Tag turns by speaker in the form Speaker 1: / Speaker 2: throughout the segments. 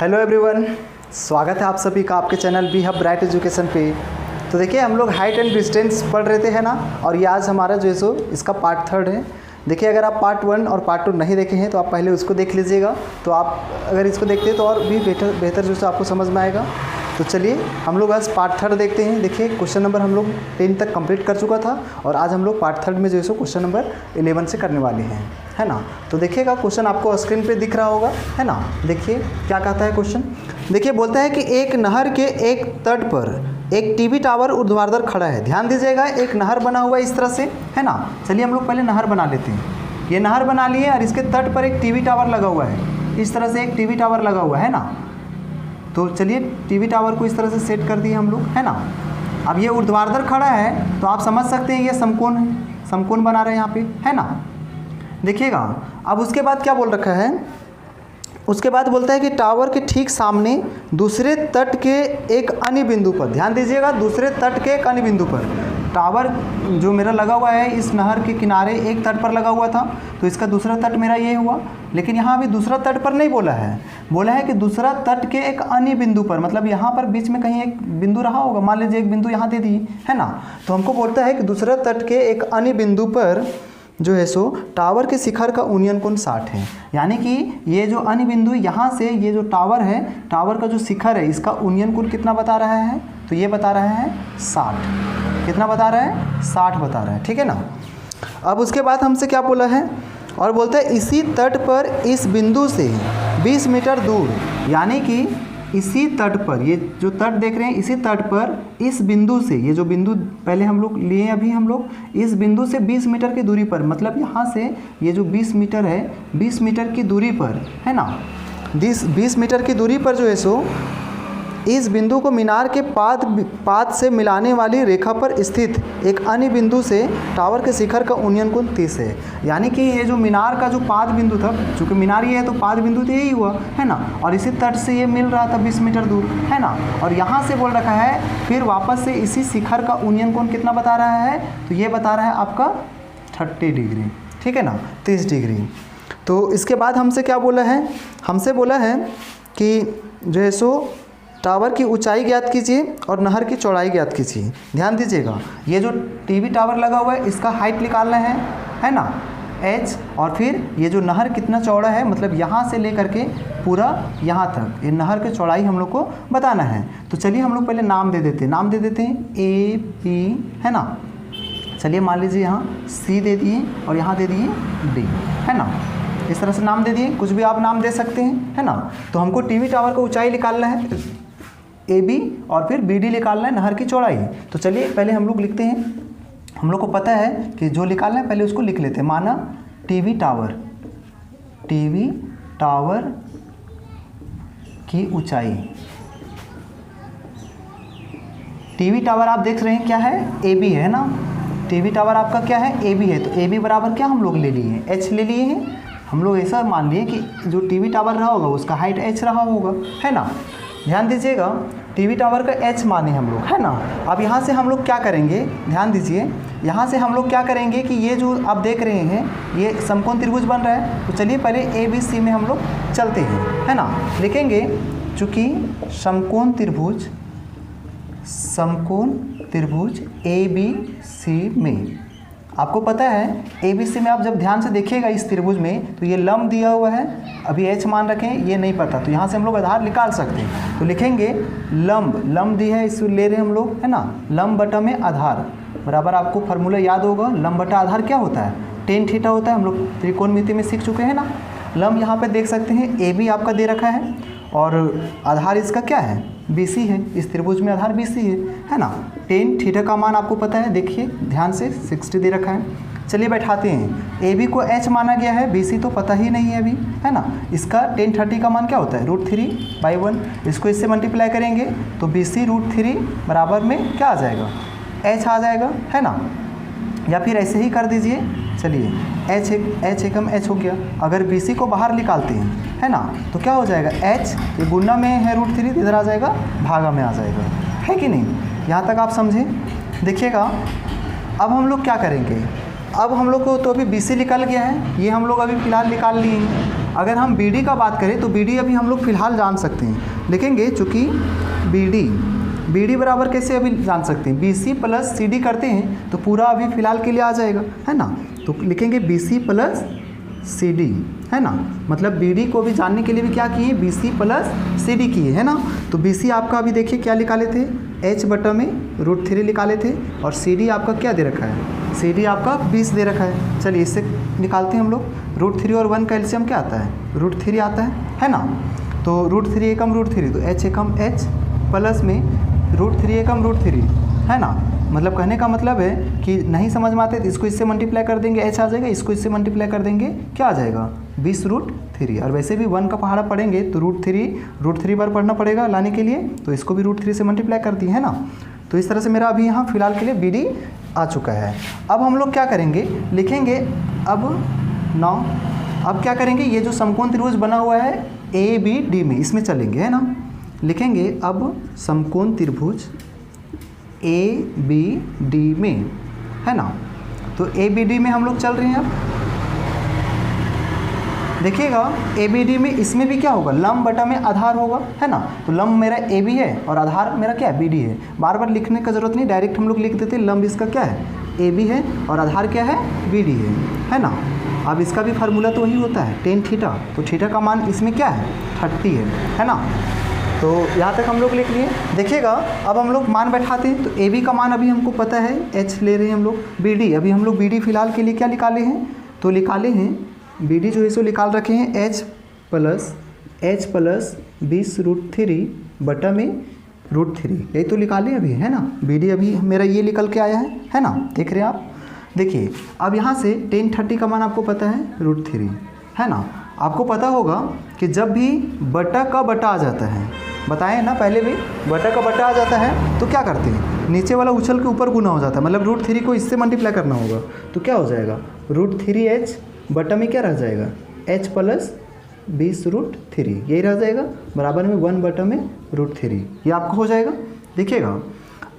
Speaker 1: Hello everyone, स्वागत है आप सभी का आपके channel B Hub Bright Education पे। तो देखिए हम लोग हाइट एंड डिस्टेंस पढ़ रहे थे है ना, और ये आज हमारा जो है सो इसका पार्ट 3 है। देखिए अगर आप पार्ट 1 और पार्ट 2 नहीं देखे हैं तो आप पहले उसको देख लीजिएगा, तो आप अगर इसको देखते हैं तो और भी बेहतर जो है आपको समझ में आएगा। तो चलिए हम लोग आज पार्ट 3 देखते हैं। देखिए क्वेश्चन नंबर हम लोग 10 तक कंप्लीट कर चुका था और आज हम लोग पार्ट 3 में जो है सो क्वेश्चन नंबर 11 से करने वाले हैं, है ना। तो देखिएगा क्वेश्चन आपको स्क्रीन पे दिख रहा होगा, है ना। देखिए क्या कहता है क्वेश्चन। देखिए बोलता है कि एक नहर के एक तट पर एक टीवी टावर ऊर्ध्वाधर खड़ा है। ध्यान दीजिएगा, एक नहर बना हुआ है इस तरह से, है ना। चलिए हम लोग पहले नहर बना लेते हैं। ये नहर बना लिए और इसके तट पर एक टीवी टावर लगा हुआ है। इस तरह से एक टीवी टावर लगा हुआ है ना। तो चलिए टीवी टावर को इस तरह से सेट कर दिए हम लोग, है ना। अब ये ऊर्ध्वाधर खड़ा है तो आप समझ सकते हैं ये समकोण है, समकोण बना रहे हैं यहाँ पे, है ना। देखिएगा अब उसके बाद क्या बोल रखा है। उसके बाद बोलता है कि टावर के ठीक सामने दूसरे तट के एक अन्य बिंदु पर, ध्यान दीजिएगा, दूसरे तट के एक अन्य बिंदु पर टावर जो मेरा लगा हुआ है इस नहर के किनारे एक तट पर लगा हुआ था, तो इसका दूसरा तट मेरा ये हुआ। लेकिन यहाँ अभी दूसरा तट पर नहीं बोला है, बोला है कि दूसरा तट के एक अन्य बिंदु पर, मतलब यहाँ पर बीच में कहीं एक बिंदु रहा होगा, मान लीजिए एक बिंदु यहाँ दे दिए, है ना। तो हमको बोलता है कि दूसरा तट के एक अन्य बिंदु पर जो है सो टावर के शिखर का उन्नयन कोण 60 है। यानी कि ये जो अन्य बिंदु यहाँ से ये जो टावर है, टावर का जो शिखर है इसका उन्नयन कोण कितना बता रहा है, तो ये बता रहा है 60। कितना बता रहा है, 60 बता रहा है, ठीक है ना। अब उसके बाद हमसे क्या बोला है, और बोलता है इसी तट पर इस बिंदु से 20 मीटर दूर, यानी कि इसी तट पर, ये जो तट देख रहे हैं इसी तट पर इस बिंदु से, ये जो बिंदु पहले हम लोग लिए अभी हम लोग इस बिंदु से 20 मीटर की दूरी पर, मतलब यहाँ से ये जो 20 मीटर है, 20 मीटर की दूरी पर, है ना, 20 मीटर की दूरी पर जो है सो इस बिंदु को मीनार के पाद से मिलाने वाली रेखा पर स्थित एक अन्य बिंदु से टावर के शिखर का उन्नयन कोण 30 है। यानी कि ये जो मीनार का जो पाद बिंदु था, चूँकि मीनार ये है तो पाद बिंदु तो यही हुआ, है ना, और इसी तट से ये मिल रहा था 20 मीटर दूर, है ना। और यहाँ से बोल रखा है फिर वापस से इसी शिखर का उन्नयन कोण कितना बता रहा है, तो ये बता रहा है आपका 30 डिग्री, ठीक है ना, 30 डिग्री। तो इसके बाद हमसे क्या बोला है, हमसे बोला है कि जो है सो टावर की ऊंचाई ज्ञात कीजिए और नहर की चौड़ाई ज्ञात कीजिए। ध्यान दीजिएगा, ये जो टीवी टावर लगा हुआ है इसका हाइट निकालना है ना, h, और फिर ये जो नहर कितना चौड़ा है, मतलब यहाँ से लेकर के पूरा यहाँ तक ये नहर की चौड़ाई हम लोग को बताना है। तो चलिए हम लोग पहले नाम दे देते हैं, A, B, है ना। चलिए मान लीजिए यहाँ C दे दिए और यहाँ दे दिए D, है ना। इस तरह से नाम दे दिए, कुछ भी आप नाम दे सकते हैं, है ना। तो हमको टीवी टावर का ऊंचाई निकालना है AB और फिर BD निकालना है नहर की चौड़ाई। तो चलिए पहले हम लोग लिखते हैं, हम लोग को पता है कि जो निकालना है पहले उसको लिख लेते हैं। माना टीवी टावर की ऊंचाई, टीवी टावर आप देख रहे हैं क्या है, AB है ना। टीवी टावर आपका क्या है, AB है। तो AB बराबर क्या हम लोग ले लिए हैं, H ले लिए हैं। हम लोग ऐसा मान लिए कि जो टीवी टावर रहा होगा उसका हाइट H रहा होगा, है ना। ध्यान दीजिएगा, टीवी टावर का H माने हम लोग, है ना। अब यहाँ से हम लोग क्या करेंगे, ध्यान दीजिए, यहाँ से हम लोग क्या करेंगे कि ये जो आप देख रहे हैं ये समकोण त्रिभुज बन रहा है। तो चलिए पहले ABC में हम लोग चलते हैं, है ना। लिखेंगे चूँकि समकोण त्रिभुज ABC में, आपको पता है ABC में आप जब ध्यान से देखिएगा इस त्रिभुज में तो ये लंब दिया हुआ है, अभी H मान रखें, ये नहीं पता, तो यहाँ से हम लोग आधार निकाल सकते हैं। तो लिखेंगे लंब दी है, इसको ले रहे हैं हम लोग, है ना। लंब बटा में आधार बराबर, आपको फार्मूला याद होगा, लंब बटा आधार क्या होता है, tan थीटा होता है। हम लोग त्रिकोणमिति में सीख चुके हैं ना। लंब यहाँ पर देख सकते हैं AB आपका दे रखा है और आधार इसका क्या है, BC है। इस त्रिभुज में आधार BC है ना। tan थीटा का मान आपको पता है, देखिए ध्यान से 60 दे रखा है। चलिए बैठाते हैं, AB को H माना गया है, BC तो पता ही नहीं है अभी, है ना। इसका tan 30 का मान क्या होता है, √3/1। इसको इससे मल्टीप्लाई करेंगे तो BC √3 बराबर में क्या आ जाएगा, H आ जाएगा, है ना। या फिर ऐसे ही कर दीजिए, चलिए H एकम H हो गया। अगर BC को बाहर निकालते हैं, है ना, तो क्या हो जाएगा, H ये गुना में है √3, इधर आ जाएगा भागा में आ जाएगा, है कि नहीं। यहाँ तक आप समझें। देखिएगा अब हम लोग क्या करेंगे, अब हम लोग को तो अभी BC निकल गया है, ये हम लोग अभी फ़िलहाल निकाल लिए हैं। अगर हम BD का बात करें तो BD अभी हम लोग फ़िलहाल जान सकते हैं, लिखेंगे चूँकि BD बराबर कैसे अभी जान सकते हैं, BC प्लस CD करते हैं तो पूरा अभी फ़िलहाल के लिए आ जाएगा, है ना। तो लिखेंगे BC प्लस CD, है ना। मतलब BD को भी जानने के लिए भी क्या किए, BC प्लस CD किए, है ना। तो BC आपका अभी देखिए क्या निकाले थे, h बटा में √3 निकाले थे, और CD आपका क्या दे रखा है, CD आपका 20 दे रखा है। चलिए इससे निकालते हैं हम लोग। √3 और 1 का एलसीएम क्या आता है, √3 आता है ना। तो √3 एकम √3 तो h एकम h प्लस में √3 एकम √3, है ना। मतलब कहने का मतलब है कि नहीं समझ में आते तो इसको इससे मल्टीप्लाई कर देंगे, h आ जाएगा, इसको इससे मल्टीप्लाई कर देंगे, क्या आ जाएगा 20√3। और वैसे भी 1 का पहाड़ा पढ़ेंगे तो √3 बार पढ़ना पड़ेगा लाने के लिए, तो इसको भी √3 से मल्टीप्लाई कर दिए, है ना। तो इस तरह से मेरा अभी यहाँ फ़िलहाल के लिए BD आ चुका है। अब हम लोग क्या करेंगे, लिखेंगे अब 9। अब क्या करेंगे, ये जो समकोण त्रिभुज बना हुआ है ABD में, इसमें चलेंगे, है ना। लिखेंगे अब समकोण त्रिभुज ABD में, है ना। तो ABD में हम लोग चल रहे हैं। अब देखिएगा ABD में इसमें भी क्या होगा, लंब बटा में आधार होगा, है ना। तो लंब मेरा AB है और आधार मेरा क्या है, BD है। बार बार लिखने का ज़रूरत नहीं, डायरेक्ट हम लोग लिख देते हैं लंब इसका क्या है, AB है, और आधार क्या है, BD है ना। अब इसका भी फार्मूला तो वही होता है tan थीटा, तो थीटा का मान इसमें क्या है 30 है ना। तो यहाँ तक हम लोग लिख लिए। देखिएगा अब हम लोग मान बैठाते हैं। तो AB का मान अभी हमको पता है, h ले रहे हैं हम लोग। BD अभी हम लोग BD फ़िलहाल के लिए क्या निकाले हैं, तो निकाले हैं BD जो है सो निकाल रखे हैं h प्लस 20√3 बटा में √3, यही तो निकाले अभी, है ना। BD अभी मेरा ये निकल के आया है ना, देख रहे हैं आप। देखिए अब यहाँ से tan 30 का मान आपको पता है √3, है ना। आपको पता होगा कि जब भी बटा का बटा आ जाता है, बताएं ना पहले भी, बटा का बटा आ जाता है तो क्या करते हैं, नीचे वाला उछल के ऊपर गुना हो जाता है, मतलब √3 को इससे मल्टीप्लाई करना होगा, तो क्या हो जाएगा √3h बटा में क्या रह जाएगा, h प्लस 20√3, यही रह जाएगा, बराबर में 1 बटा में √3, ये आपको हो जाएगा। देखिएगा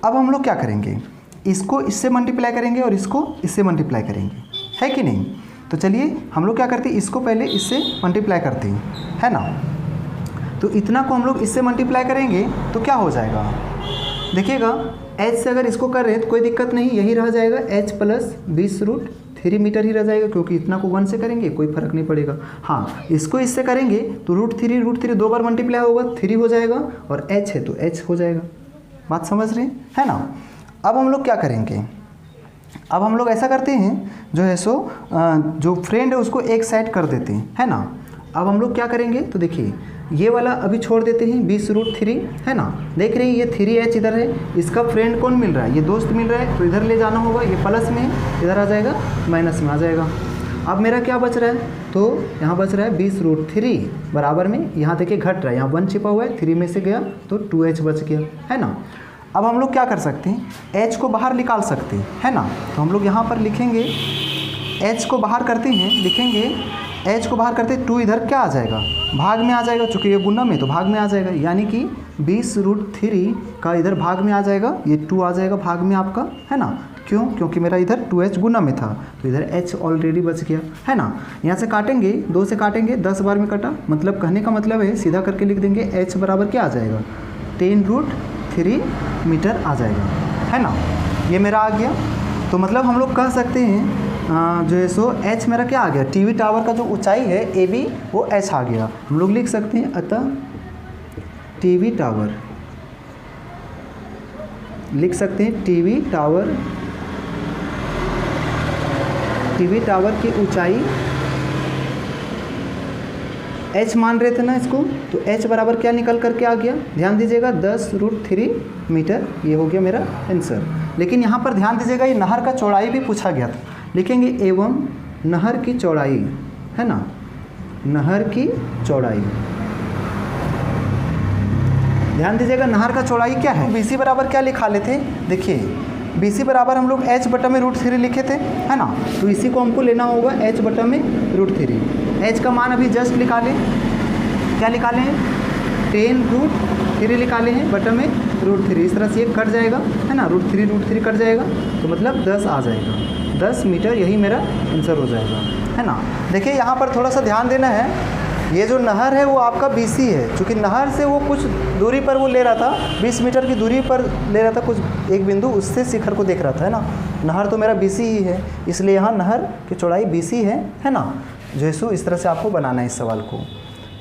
Speaker 1: अब हम लोग क्या करेंगे, इसको इससे मल्टीप्लाई करेंगे और इसको इससे मल्टीप्लाई करेंगे, है कि नहीं। तो चलिए हम लोग क्या करते हैं, इसको पहले इससे मल्टीप्लाई करते हैं, है ना। तो इतना को हम लोग इससे मल्टीप्लाई करेंगे तो क्या हो जाएगा, देखिएगा h से अगर इसको कर रहे हैं तो कोई दिक्कत नहीं, यही रह जाएगा h प्लस 20√3 मीटर ही रह जाएगा, क्योंकि इतना को 1 से करेंगे कोई फर्क नहीं पड़ेगा। हाँ, इसको इससे करेंगे तो √3 2 बार मल्टीप्लाई होगा, 3 हो जाएगा, और h है तो h हो जाएगा। बात समझ रहे हैं, है ना। अब हम लोग क्या करेंगे, अब हम लोग ऐसा करते हैं, जो है सो जो फ्रेंड है उसको एक साइड कर देते हैं, है ना। अब हम लोग क्या करेंगे, तो देखिए ये वाला अभी छोड़ देते हैं 20√3, है ना। देख रहे हैं ये 3h इधर है, इसका फ्रेंड कौन मिल रहा है, ये दोस्त मिल रहा है, तो इधर ले जाना होगा, ये प्लस में इधर आ जाएगा, माइनस में आ जाएगा। अब मेरा क्या बच रहा है, तो यहाँ बच रहा है 20√3 बराबर में, यहाँ देखिए घट रहा है, यहाँ 1 छिपा हुआ है, 3 में से गया तो 2h बच गया, है ना। अब हम लोग क्या कर सकते हैं, h को बाहर निकाल सकते हैं, है ना। तो हम लोग यहाँ पर लिखेंगे h को बाहर करते हैं, लिखेंगे h को बाहर करते 2 इधर क्या आ जाएगा, भाग में आ जाएगा, चूँकि ये गुना में तो भाग में आ जाएगा, यानी कि 20√3 का इधर भाग में आ जाएगा, ये 2 आ जाएगा भाग में आपका, है ना। क्यों, क्योंकि मेरा इधर 2h गुना में था, तो इधर h ऑलरेडी बच गया, है ना। यहाँ से काटेंगे, 2 से काटेंगे, 10 बार में कटा, मतलब कहने का मतलब है सीधा करके लिख देंगे h बराबर क्या आ जाएगा, tan√3 मीटर आ जाएगा, है ना। ये मेरा आ गया। तो मतलब हम लोग कह सकते हैं जो है सो h मेरा क्या आ गया, टीवी टावर का जो ऊंचाई है AB वो h आ गया। हम लोग लिख सकते हैं अतः टीवी टावर, लिख सकते हैं टीवी टावर की ऊंचाई h मान रहे थे ना इसको, तो h बराबर क्या निकल करके आ गया, ध्यान दीजिएगा 10√3 मीटर, ये हो गया मेरा आंसर। लेकिन यहाँ पर ध्यान दीजिएगा ये नहर का चौड़ाई भी पूछा गया था, लिखेंगे एवं नहर की चौड़ाई, है ना, नहर की चौड़ाई। ध्यान दीजिएगा नहर का चौड़ाई क्या है, BC बराबर क्या लिखा लेते, देखिए BC बराबर हम लोग h बटा में √3 लिखे थे, है ना। तो इसी को हमको लेना होगा h बटा में √3। h का मान अभी जस्ट निकालें, क्या निकालें, tan √3 निकाले हैं, बटन में √3, इस तरह से ये कट जाएगा, है ना, √3 कट जाएगा, तो मतलब 10 आ जाएगा, 10 मीटर, यही मेरा आंसर हो जाएगा, है ना। देखिए यहाँ पर थोड़ा सा ध्यान देना है, ये जो नहर है वो आपका BC है, क्योंकि नहर से वो कुछ दूरी पर वो ले रहा था, 20 मीटर की दूरी पर ले रहा था कुछ एक बिंदु, उससे शिखर को देख रहा था, है ना। नहर तो मेरा BC ही है, इसलिए यहाँ नहर की चौड़ाई BC है ना। जो है सो इस तरह से आपको बनाना है इस सवाल को।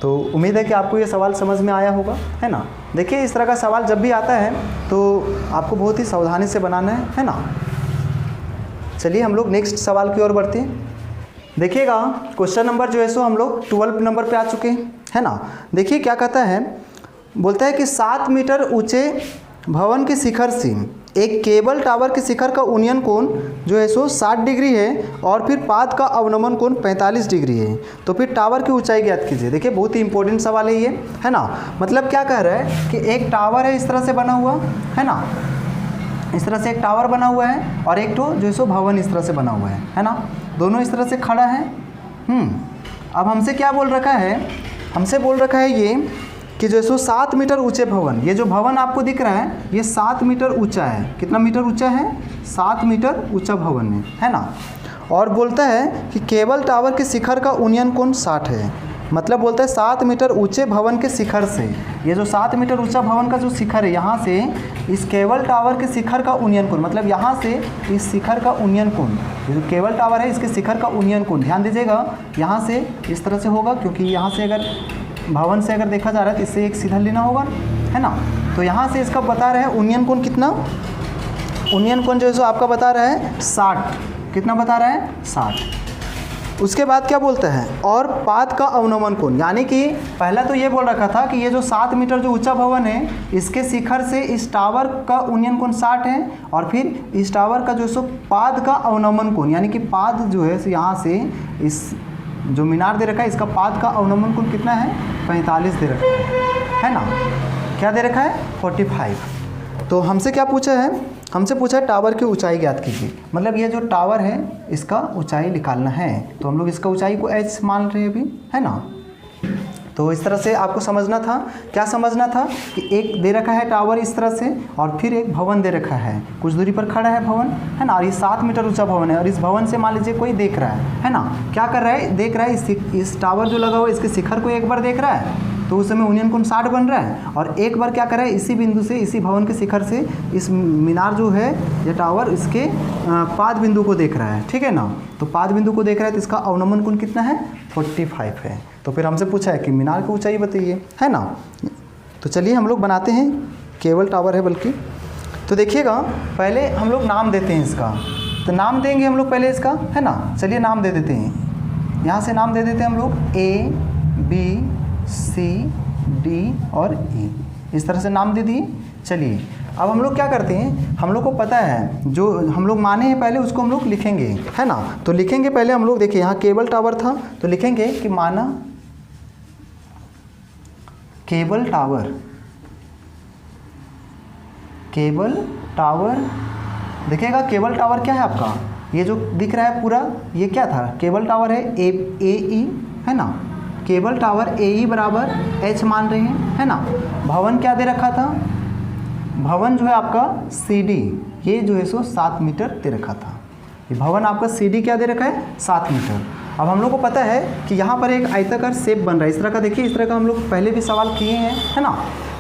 Speaker 1: तो उम्मीद है कि आपको ये सवाल समझ में आया होगा, है ना। देखिए इस तरह का सवाल जब भी आता है तो आपको बहुत ही सावधानी से बनाना है ना। चलिए हम लोग नेक्स्ट सवाल की ओर बढ़ते हैं। देखिएगा क्वेश्चन नंबर जो है सो हम लोग 12 नंबर पे आ चुके हैं, है ना। देखिए क्या कहता है, बोलता है कि 7 मीटर ऊंचे भवन के शिखर से एक केबल टावर के शिखर का उन्नयन कोण जो है सो 60 डिग्री है और फिर पाद का अवनमन कोण 45 डिग्री है, तो फिर टावर की ऊंचाई ज्ञात कीजिए। देखिए बहुत ही इंपॉर्टेंट सवाल है ये, है ना। मतलब क्या कह रहा है कि एक टावर है इस तरह से बना हुआ, है ना, इस तरह से एक टावर बना हुआ है और एक तो जो है सो भवन इस तरह से बना हुआ है ना, दोनों इस तरह से खड़ा है। अब हमसे क्या बोल रखा है, हमसे बोल रखा है ये कि जो है सो 7 मीटर ऊंचे भवन, ये जो भवन आपको दिख रहा है ये 7 मीटर ऊंचा है। कितना मीटर ऊंचा है? 7 मीटर ऊंचा भवन है ना। और बोलता है कि केबल टावर के शिखर का उन्नयन कोण 60 है, मतलब बोलता है 7 मीटर ऊंचे भवन के शिखर से, ये जो 7 मीटर ऊंचा भवन का जो शिखर है यहाँ से इस केबल टावर के शिखर का उन्नयन कोण, मतलब यहाँ से इस शिखर का उन्नयन कोण, ये जो केबल टावर है इसके शिखर का उन्नयन कोण, ध्यान दीजिएगा यहाँ से इस तरह से होगा, क्योंकि यहाँ से अगर भवन से अगर देखा जा रहा है तो इससे एक सीधा लेना होगा, है ना। तो यहाँ से इसका बता रहे हैं उन्नयन कोण कितना, उन्नयन कोण जो है सो आपका बता रहा है 60, कितना बता रहा है 60। उसके बाद क्या बोलता है, और पाद का अवनमन कोण, यानी कि पहला तो ये बोल रखा था कि ये जो 7 मीटर जो ऊंचा भवन है इसके शिखर से इस टावर का उन्नयन कोण 60 है, और फिर इस टावर का जो सो पाद का अवनमन कोण, यानी कि पाद जो है यहाँ से इस जो मीनार दे रखा है इसका पाद का अवनमन कोण कितना है, 45 दे रखा है ना। क्या दे रखा है? 45। तो हमसे क्या पूछा है, हमसे पूछा है टावर की ऊंचाई ज्ञात कीजिए, मतलब ये जो टावर है इसका ऊंचाई निकालना है, तो हम लोग इसका ऊंचाई को h मान रहे हैं अभी, है ना। तो इस तरह से आपको समझना था, क्या समझना था कि एक दे रखा है टावर इस तरह से और फिर एक भवन दे रखा है, कुछ दूरी पर खड़ा है भवन, है ना, और ये 7 मीटर ऊंचा भवन है, और इस भवन से मान लीजिए कोई देख रहा है ना, क्या कर रहा है, देख रहा है इस टावर जो लगा हुआ है इसके शिखर को एक बार देख रहा है, तो उस समय उन्नयन कोण 60 बन रहा है, और एक बार क्या कर रहा है इसी बिंदु से, इसी भवन के शिखर से इस मीनार जो है ये टावर इसके पाद बिंदु को देख रहा है, ठीक है ना। तो पाद बिंदु को देख रहा है तो इसका अवनमन कोण कितना है, 45 है। तो फिर हमसे पूछा है कि मीनार की ऊंचाई बताइए, है ना। तो चलिए हम लोग बनाते हैं, केबल टावर है बल्कि। तो देखिएगा पहले हम लोग नाम देते हैं इसका, तो नाम देंगे हम लोग पहले इसका, है ना। चलिए नाम दे देते हैं, यहाँ से नाम दे देते हैं हम लोग A, B, C, D और E, इस तरह से नाम दे दिए। चलिए अब हम लोग क्या करते हैं, हम लोग को पता है जो हम लोग माने हैं पहले उसको हम लोग लिखेंगे, है ना। तो लिखेंगे पहले हम लोग, देखिए यहाँ केबल टावर था तो लिखेंगे कि माना केबल टावर, केबल टावर, देखिएगा केबल टावर क्या है आपका, ये जो दिख रहा है पूरा ये क्या था, केबल टावर है AE, है ना। केबल टावर AE बराबर H मान रहे हैं, है ना। भवन क्या दे रखा था, भवन जो है आपका CD, ये जो है सो 7 मीटर दे रखा था, ये भवन आपका CD क्या दे रखा है, 7 मीटर। अब हम लोग को पता है कि यहाँ पर एक आयताकार शेप बन रहा है इस तरह का, देखिए इस तरह का हम लोग पहले भी सवाल किए हैं, है ना।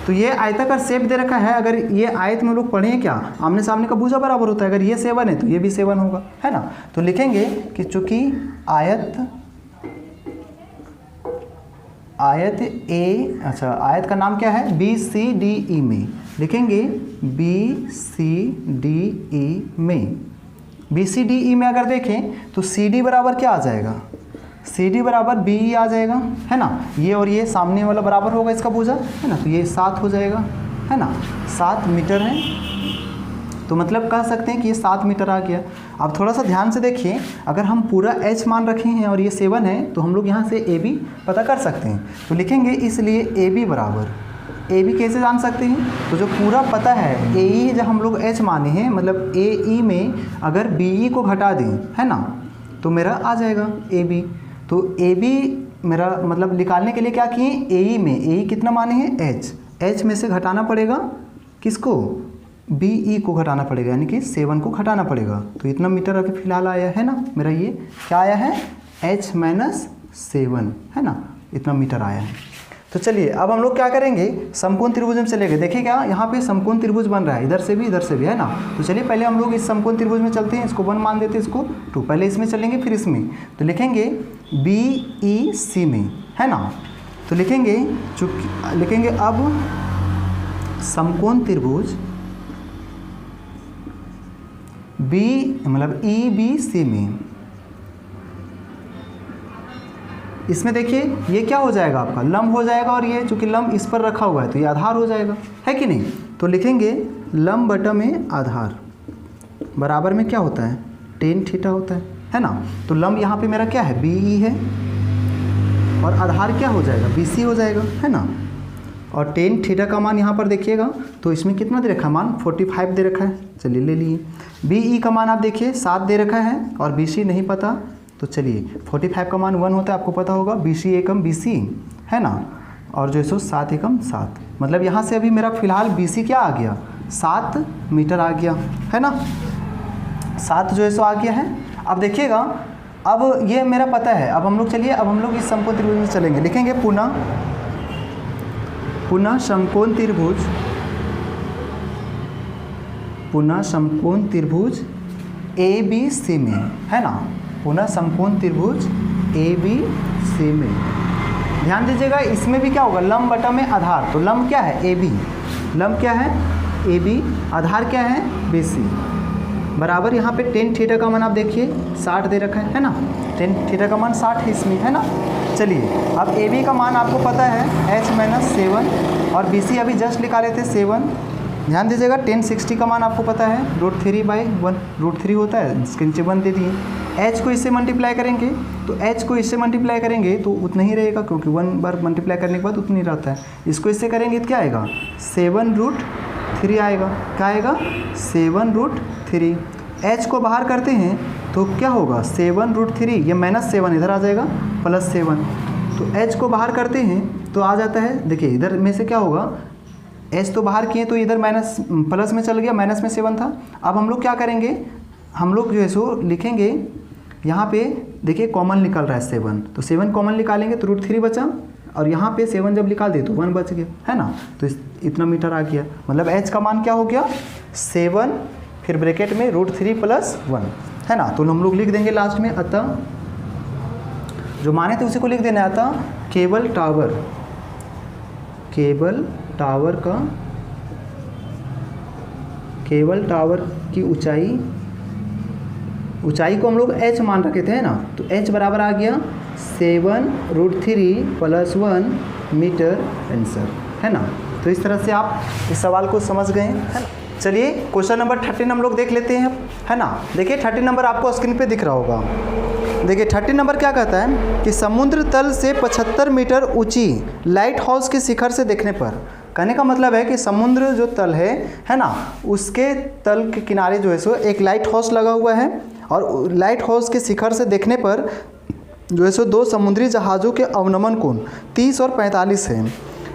Speaker 1: तो ये आयताकार शेप दे रखा है, अगर ये आयत में हम लोग पढ़ें क्या, आमने सामने का भुजा बराबर होता है, अगर ये 7 है तो ये भी 7 होगा, है ना। तो लिखेंगे कि चूंकि आयत A, अच्छा आयत का नाम क्या है, BCDE में, लिखेंगे BCDE में, BCDE में अगर देखें तो CD बराबर क्या आ जाएगा, CD बराबर BE आ जाएगा, है ना। ये और ये सामने वाला बराबर होगा इसका भुजा, है ना, तो ये 7 हो जाएगा, है ना, 7 मीटर है। तो मतलब कह सकते हैं कि ये 7 मीटर आ गया। अब थोड़ा सा ध्यान से देखिए, अगर हम पूरा H मान रखे हैं और ये 7 है तो हम लोग यहाँ से AB पता कर सकते हैं, तो लिखेंगे इसलिए AB बराबर, AB कैसे जान सकते हैं, तो जो पूरा पता है AE जब हम लोग H माने हैं, मतलब AE में अगर BE को घटा दें, है ना, तो मेरा आ जाएगा AB। तो AB मेरा मतलब निकालने के लिए क्या किए, AE में AE कितना माने हैं H, H में से घटाना पड़ेगा किसको, BE को घटाना पड़ेगा, यानी कि 7 को घटाना पड़ेगा। तो इतना मीटर अभी फिलहाल आया है ना मेरा, ये क्या आया है, H माइनस 7 है ना, इतना मीटर आया है। तो चलिए अब हम लोग क्या करेंगे, समकोण त्रिभुज में चलेंगे। देखिए क्या यहाँ पे समकोण त्रिभुज बन रहा है, इधर से भी है ना। तो चलिए पहले हम लोग इस समकोण त्रिभुज में चलते हैं, इसको 1 मान देते हैं, इसको 2, पहले इसमें चलेंगे फिर इसमें। तो लिखेंगे BEC में, है ना। तो लिखेंगे अब समकोण त्रिभुज मतलब EBC में, इसमें देखिए ये क्या हो जाएगा, आपका लंब हो जाएगा, और ये चूंकि लंब इस पर रखा हुआ है तो ये आधार हो जाएगा, है कि नहीं। तो लिखेंगे लंब बटा में आधार बराबर में क्या होता है, tan थीटा होता है ना। तो लंब यहाँ पे मेरा क्या है, BE है, और आधार क्या हो जाएगा, BC हो जाएगा, है ना। और tan थीटा का मान यहाँ पर देखिएगा, तो इसमें कितना दे रखा है मान, 45 दे रखा है, चलिए ले लिए। BE का मान आप देखिए 7 दे रखा है, और BC नहीं पता, तो चलिए 45 का मान 1 होता है, आपको पता होगा, BC एकम BC है ना, और जो है सो 7 एकम 7, मतलब यहाँ से अभी मेरा फिलहाल BC क्या आ गया, 7 मीटर आ गया, है ना, 7 जो है सो आ गया है। अब देखिएगा, अब ये मेरा पता है, अब हम लोग चलिए, अब हम लोग इस समकोण त्रिभुज में चलेंगे, लिखेंगे पुनः समकोण त्रिभुज ABC में, है ना, पुनः समकोण त्रिभुज ABC में। ध्यान दीजिएगा, इसमें भी क्या होगा, लंब बटा में आधार। तो लंब क्या है, AB, लंब क्या है AB, आधार क्या है BC, बराबर यहाँ पे tan थीटा का मान आप देखिए 60 दे रखा है ना, tan थीटा का मान 60 है इसमें, है ना। चलिए अब AB का मान आपको पता है H माइनस 7, और BC अभी जस्ट निकाले थे 7। ध्यान दीजिएगा, tan 60 का मान आपको पता है √3/1, √3 होता है, इसके नीचे 1 दे दिए। H को इससे मल्टीप्लाई करेंगे, तो H को इससे मल्टीप्लाई करेंगे तो उतना ही रहेगा, क्योंकि 1 बार मल्टीप्लाई करने के बाद उतना ही रहता है। इसको इससे करेंगे तो क्या आएगा, 7√3 आएगा, क्या आएगा 7√3। H को बाहर करते हैं तो क्या होगा, 7√3, ये -7 इधर आ जाएगा, +7। तो H को बाहर करते हैं तो आ जाता है, देखिए इधर में से क्या होगा, H तो बाहर किए तो इधर माइनस प्लस में चल गया, माइनस में 7 था। अब हम लोग क्या करेंगे, हम लोग जो है सो लिखेंगे, यहाँ पे देखिए कॉमन निकल रहा है 7, तो 7 कॉमन निकालेंगे तो √3 बचा, और यहाँ पे 7 जब निकाल दे तो 1 बच गया, है ना। तो इतना मीटर आ गया, मतलब H का मान क्या हो गया, 7 फिर ब्रैकेट में √3 + 1, है ना। तो हम लोग लिख देंगे लास्ट में, अतः जो माने थे उसी को लिख देना, अतः केबल टावर की ऊंचाई को हम लोग H मान रखे थे, है ना। तो H बराबर आ गया 7√3 + 1 मीटर, आंसर, है ना। तो इस तरह से आप इस सवाल को समझ गए, है ना। चलिए क्वेश्चन नंबर 13 हम लोग देख लेते हैं, है ना। देखिए 13 नंबर आपको स्क्रीन पे दिख रहा होगा। देखिए 13 नंबर क्या कहता है कि समुद्र तल से 75 मीटर ऊंची लाइट हाउस के शिखर से देखने पर, कहने का मतलब है कि समुद्र जो तल है ना, उसके तल के किनारे जो है सो एक लाइट हाउस लगा हुआ है, और लाइट हाउस के शिखर से देखने पर जो है सो 2 समुद्री जहाज़ों के अवनमन कोण 30 और 45 हैं।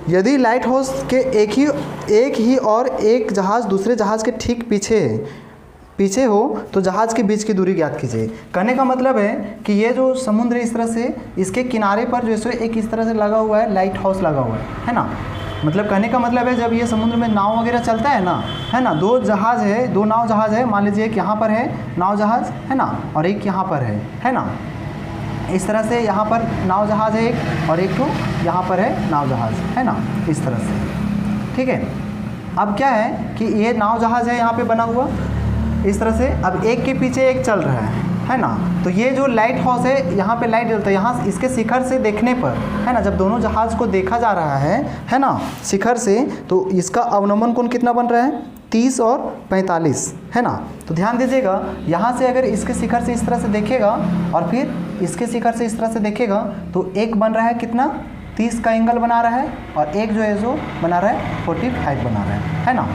Speaker 1: यदि लाइट हाउस के एक ही और एक जहाज़ दूसरे जहाज़ के ठीक पीछे हो तो जहाज़ के बीच की दूरी ज्ञात कीजिए। कहने का मतलब है कि ये जो समुद्र इस तरह से, इसके किनारे पर जो है सो एक इस तरह से लगा हुआ है, लाइट हाउस लगा हुआ है ना। मतलब कहने का मतलब है जब ये समुद्र में नाव वगैरह चलता है ना, है ना, 2 नाव जहाज़ है, मान लीजिए एक यहाँ पर है नाव जहाज़, है ना, और एक यहाँ पर है ना। इस तरह से यहाँ पर नाव जहाज़ है एक, और एक तो यहाँ पर है नाव जहाज़, है ना, इस तरह से, ठीक है। अब क्या है कि ये नाव जहाज़ है यहाँ पे बना हुआ इस तरह से, अब एक के पीछे एक चल रहा है ना। तो ये जो लाइट हाउस है, यहाँ पे लाइट जलता है, यहाँ इसके शिखर से देखने पर, है ना, जब दोनों जहाज़ को देखा जा रहा है ना, शिखर से, तो इसका अवनमन कोण कितना बन रहा है, 30 और 45, है ना। तो ध्यान दीजिएगा, यहाँ से अगर इसके शिखर से इस तरह से देखेगा और फिर इसके शिखर से इस तरह से देखेगा, तो एक बन रहा है कितना, 30 का एंगल बना रहा है, और एक जो है जो बना रहा है 45 बना रहा है ना,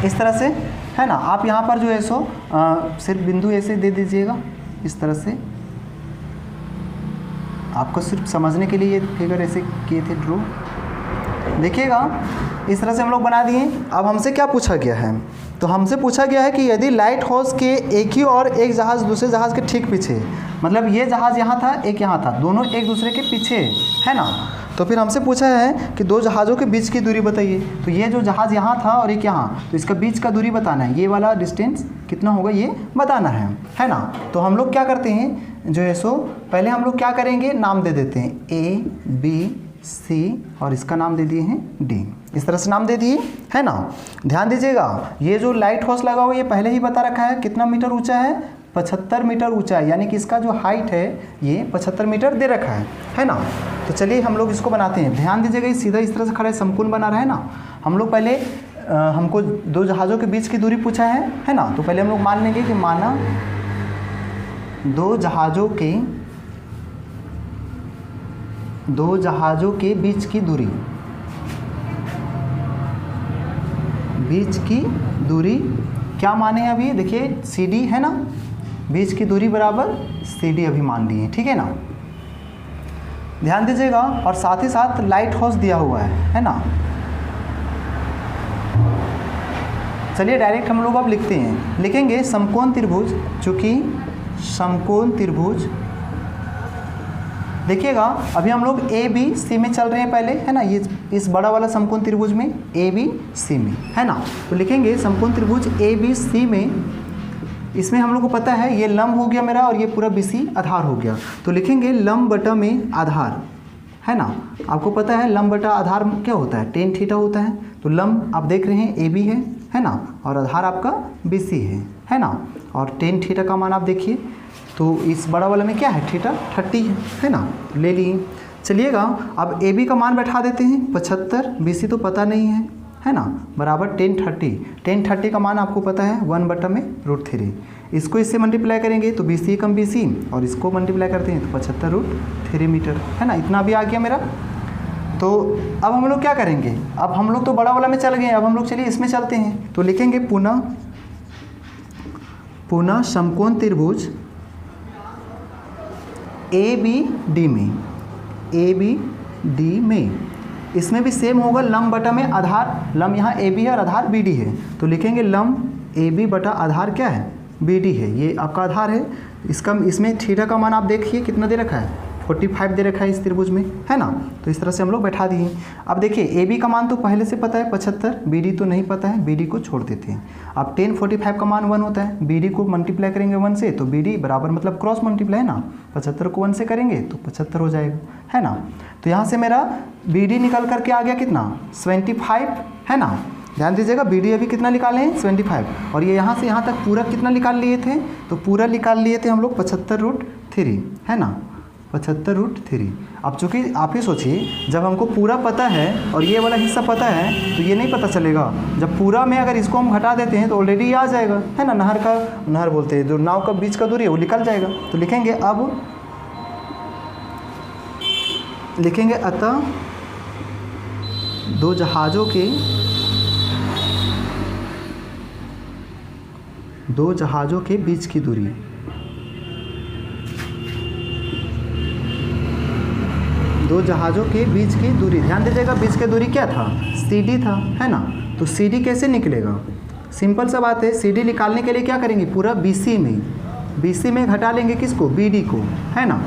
Speaker 1: इस तरह से, है ना। आप यहाँ पर जो है सो सिर्फ बिंदु ऐसे दे दीजिएगा इस तरह से, आपको सिर्फ समझने के लिए ये फिगर ऐसे किए थे ड्रॉ। देखिएगा इस तरह से हम लोग बना दिए। अब हमसे क्या पूछा गया है, तो हमसे पूछा गया है कि यदि लाइट हाउस के एक ही और एक जहाज़ दूसरे जहाज़ के ठीक पीछे, मतलब ये जहाज़ यहाँ था एक यहाँ था, दोनों एक दूसरे के पीछे है ना, तो फिर हमसे पूछा है कि दो जहाज़ों के बीच की दूरी बताइए। तो ये जो जहाज़ यहाँ था और एक यहाँ, तो इसका बीच का दूरी बताना है, ये वाला डिस्टेंस कितना होगा ये बताना है ना। तो हम लोग क्या करते हैं जो है सो पहले हम लोग क्या करेंगे, नाम दे देते हैं A B C और इसका नाम दे दिए हैं D, इस तरह से नाम दे दिए है ना। ध्यान दीजिएगा ये जो लाइट हाउस लगा हुआ ये पहले ही बता रखा है कितना मीटर ऊंचा है, 75 मीटर ऊंचा है, यानी कि इसका जो हाइट है ये 75 मीटर दे रखा है ना। तो चलिए हम लोग इसको बनाते हैं। ध्यान दीजिएगा ये सीधा इस तरह से खड़ा है, समकोण बना रहा है ना। हम लोग पहले हमको दो जहाज़ों के बीच की दूरी पूछा है ना, तो पहले हम लोग मान लेंगे कि माना दो जहाज़ों के बीच की दूरी क्या माने हैं अभी, देखिए CD है ना, बीच की दूरी बराबर CD अभी मान लिए, ठीक है ना। ध्यान दीजिएगा और साथ ही साथ लाइट हाउस दिया हुआ है ना। चलिए डायरेक्ट हम लोग अब लिखते हैं, लिखेंगे समकोण त्रिभुज, चूँकि समकोण त्रिभुज, देखिएगा अभी हम लोग ABC में चल रहे हैं पहले है ना, ये इस बड़ा वाला समकोण त्रिभुज में ABC में है ना। तो लिखेंगे समकोण त्रिभुज ABC में, इसमें हम लोग को पता है ये लंब हो गया मेरा और ये पूरा BC आधार हो गया, तो लिखेंगे लंब बटा में आधार है ना। आपको पता है लंब बटा आधार क्या होता है, tan थीटा होता है। तो लंब आप देख रहे हैं AB है ना, और आधार आपका BC है ना। और tan थीटा का मान आप देखिए, तो इस बड़ा वाला में क्या है थीटा 30 है ना, ले लिए। चलिएगा अब AB का मान बैठा देते हैं 75, BC तो पता नहीं है ना, बराबर tan 30 का मान आपको पता है 1/√3। इसको इससे मल्टीप्लाई करेंगे तो BC कम BC और इसको मल्टीप्लाई करते हैं तो 75√3 मीटर है ना, इतना भी आ गया मेरा। तो अब हम लोग क्या करेंगे, अब हम लोग तो बड़ा वाला में चल गए, अब हम लोग चलिए इसमें चलते हैं। तो लिखेंगे पुनः समकोण त्रिभुज ABD में, इसमें भी सेम होगा लंब बटा में आधार, लंब यहाँ AB है और आधार BD है, तो लिखेंगे लंब AB बटा आधार क्या है BD है, ये आपका आधार है। इसमें थीटा का मान आप देखिए कितना दे रखा है 45 दे रखा है इस त्रिभुज में है ना। तो इस तरह से हम लोग बैठा दिए। अब देखिए AB का मान तो पहले से पता है 75, BD तो नहीं पता है, BD को छोड़ देते हैं। अब tan 45 का मान 1 होता है, BD को मल्टीप्लाई करेंगे 1 से तो BD बराबर मतलब क्रॉस मल्टीप्लाई है ना, 75 को 1 से करेंगे तो 75 हो जाएगा है ना। तो यहाँ से मेरा BD निकल करके आ गया कितना 75 है ना। ध्यान दीजिएगा BD अभी कितना निकाले हैं 75, और ये यहाँ से यहाँ तक पूरा कितना निकाल लिए थे, तो पूरा निकाल लिए थे हम लोग 75√3 है ना, 75√3। अब चूँकि आप ही सोचिए जब हमको पूरा पता है और ये वाला हिस्सा पता है तो ये नहीं पता चलेगा, जब पूरा में अगर इसको हम घटा देते हैं तो ऑलरेडी आ जाएगा है ना, नहर बोलते हैं जो नाव का बीच का दूरी है वो निकल जाएगा। तो लिखेंगे अब लिखेंगे अतः दो जहाज़ों के बीच की दूरी, ध्यान दीजिएगा बीच की दूरी क्या था CD था है ना। तो CD कैसे निकलेगा, सिंपल सा बात है, CD निकालने के लिए क्या करेंगे पूरा BC में घटा लेंगे किसको BD को है ना,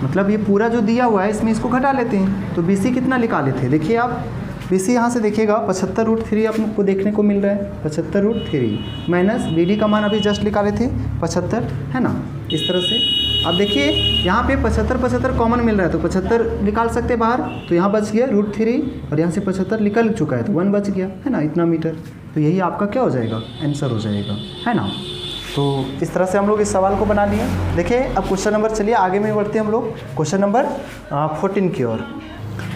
Speaker 1: मतलब ये पूरा जो दिया हुआ है इसमें इसको घटा लेते हैं। तो BC कितना निकाले थे, देखिए आप BC यहाँ से देखिएगा 75√3 आपको देखने को मिल रहा है, 75√3 माइनस BD का मान अभी जस्ट निकाले थे 75 है ना, इस तरह से। अब देखिए यहाँ पे 75 कॉमन मिल रहा है तो 75 निकाल सकते बाहर, तो यहाँ बच गया √3 और यहाँ से 75 निकल चुका है तो 1 बच गया है ना, इतना मीटर। तो यही आपका क्या हो जाएगा आंसर हो जाएगा है ना। तो इस तरह से हम लोग इस सवाल को बना लिए। देखिए अब क्वेश्चन नंबर, चलिए आगे में बढ़ते हैं हम लोग क्वेश्चन नंबर 14 की ओर।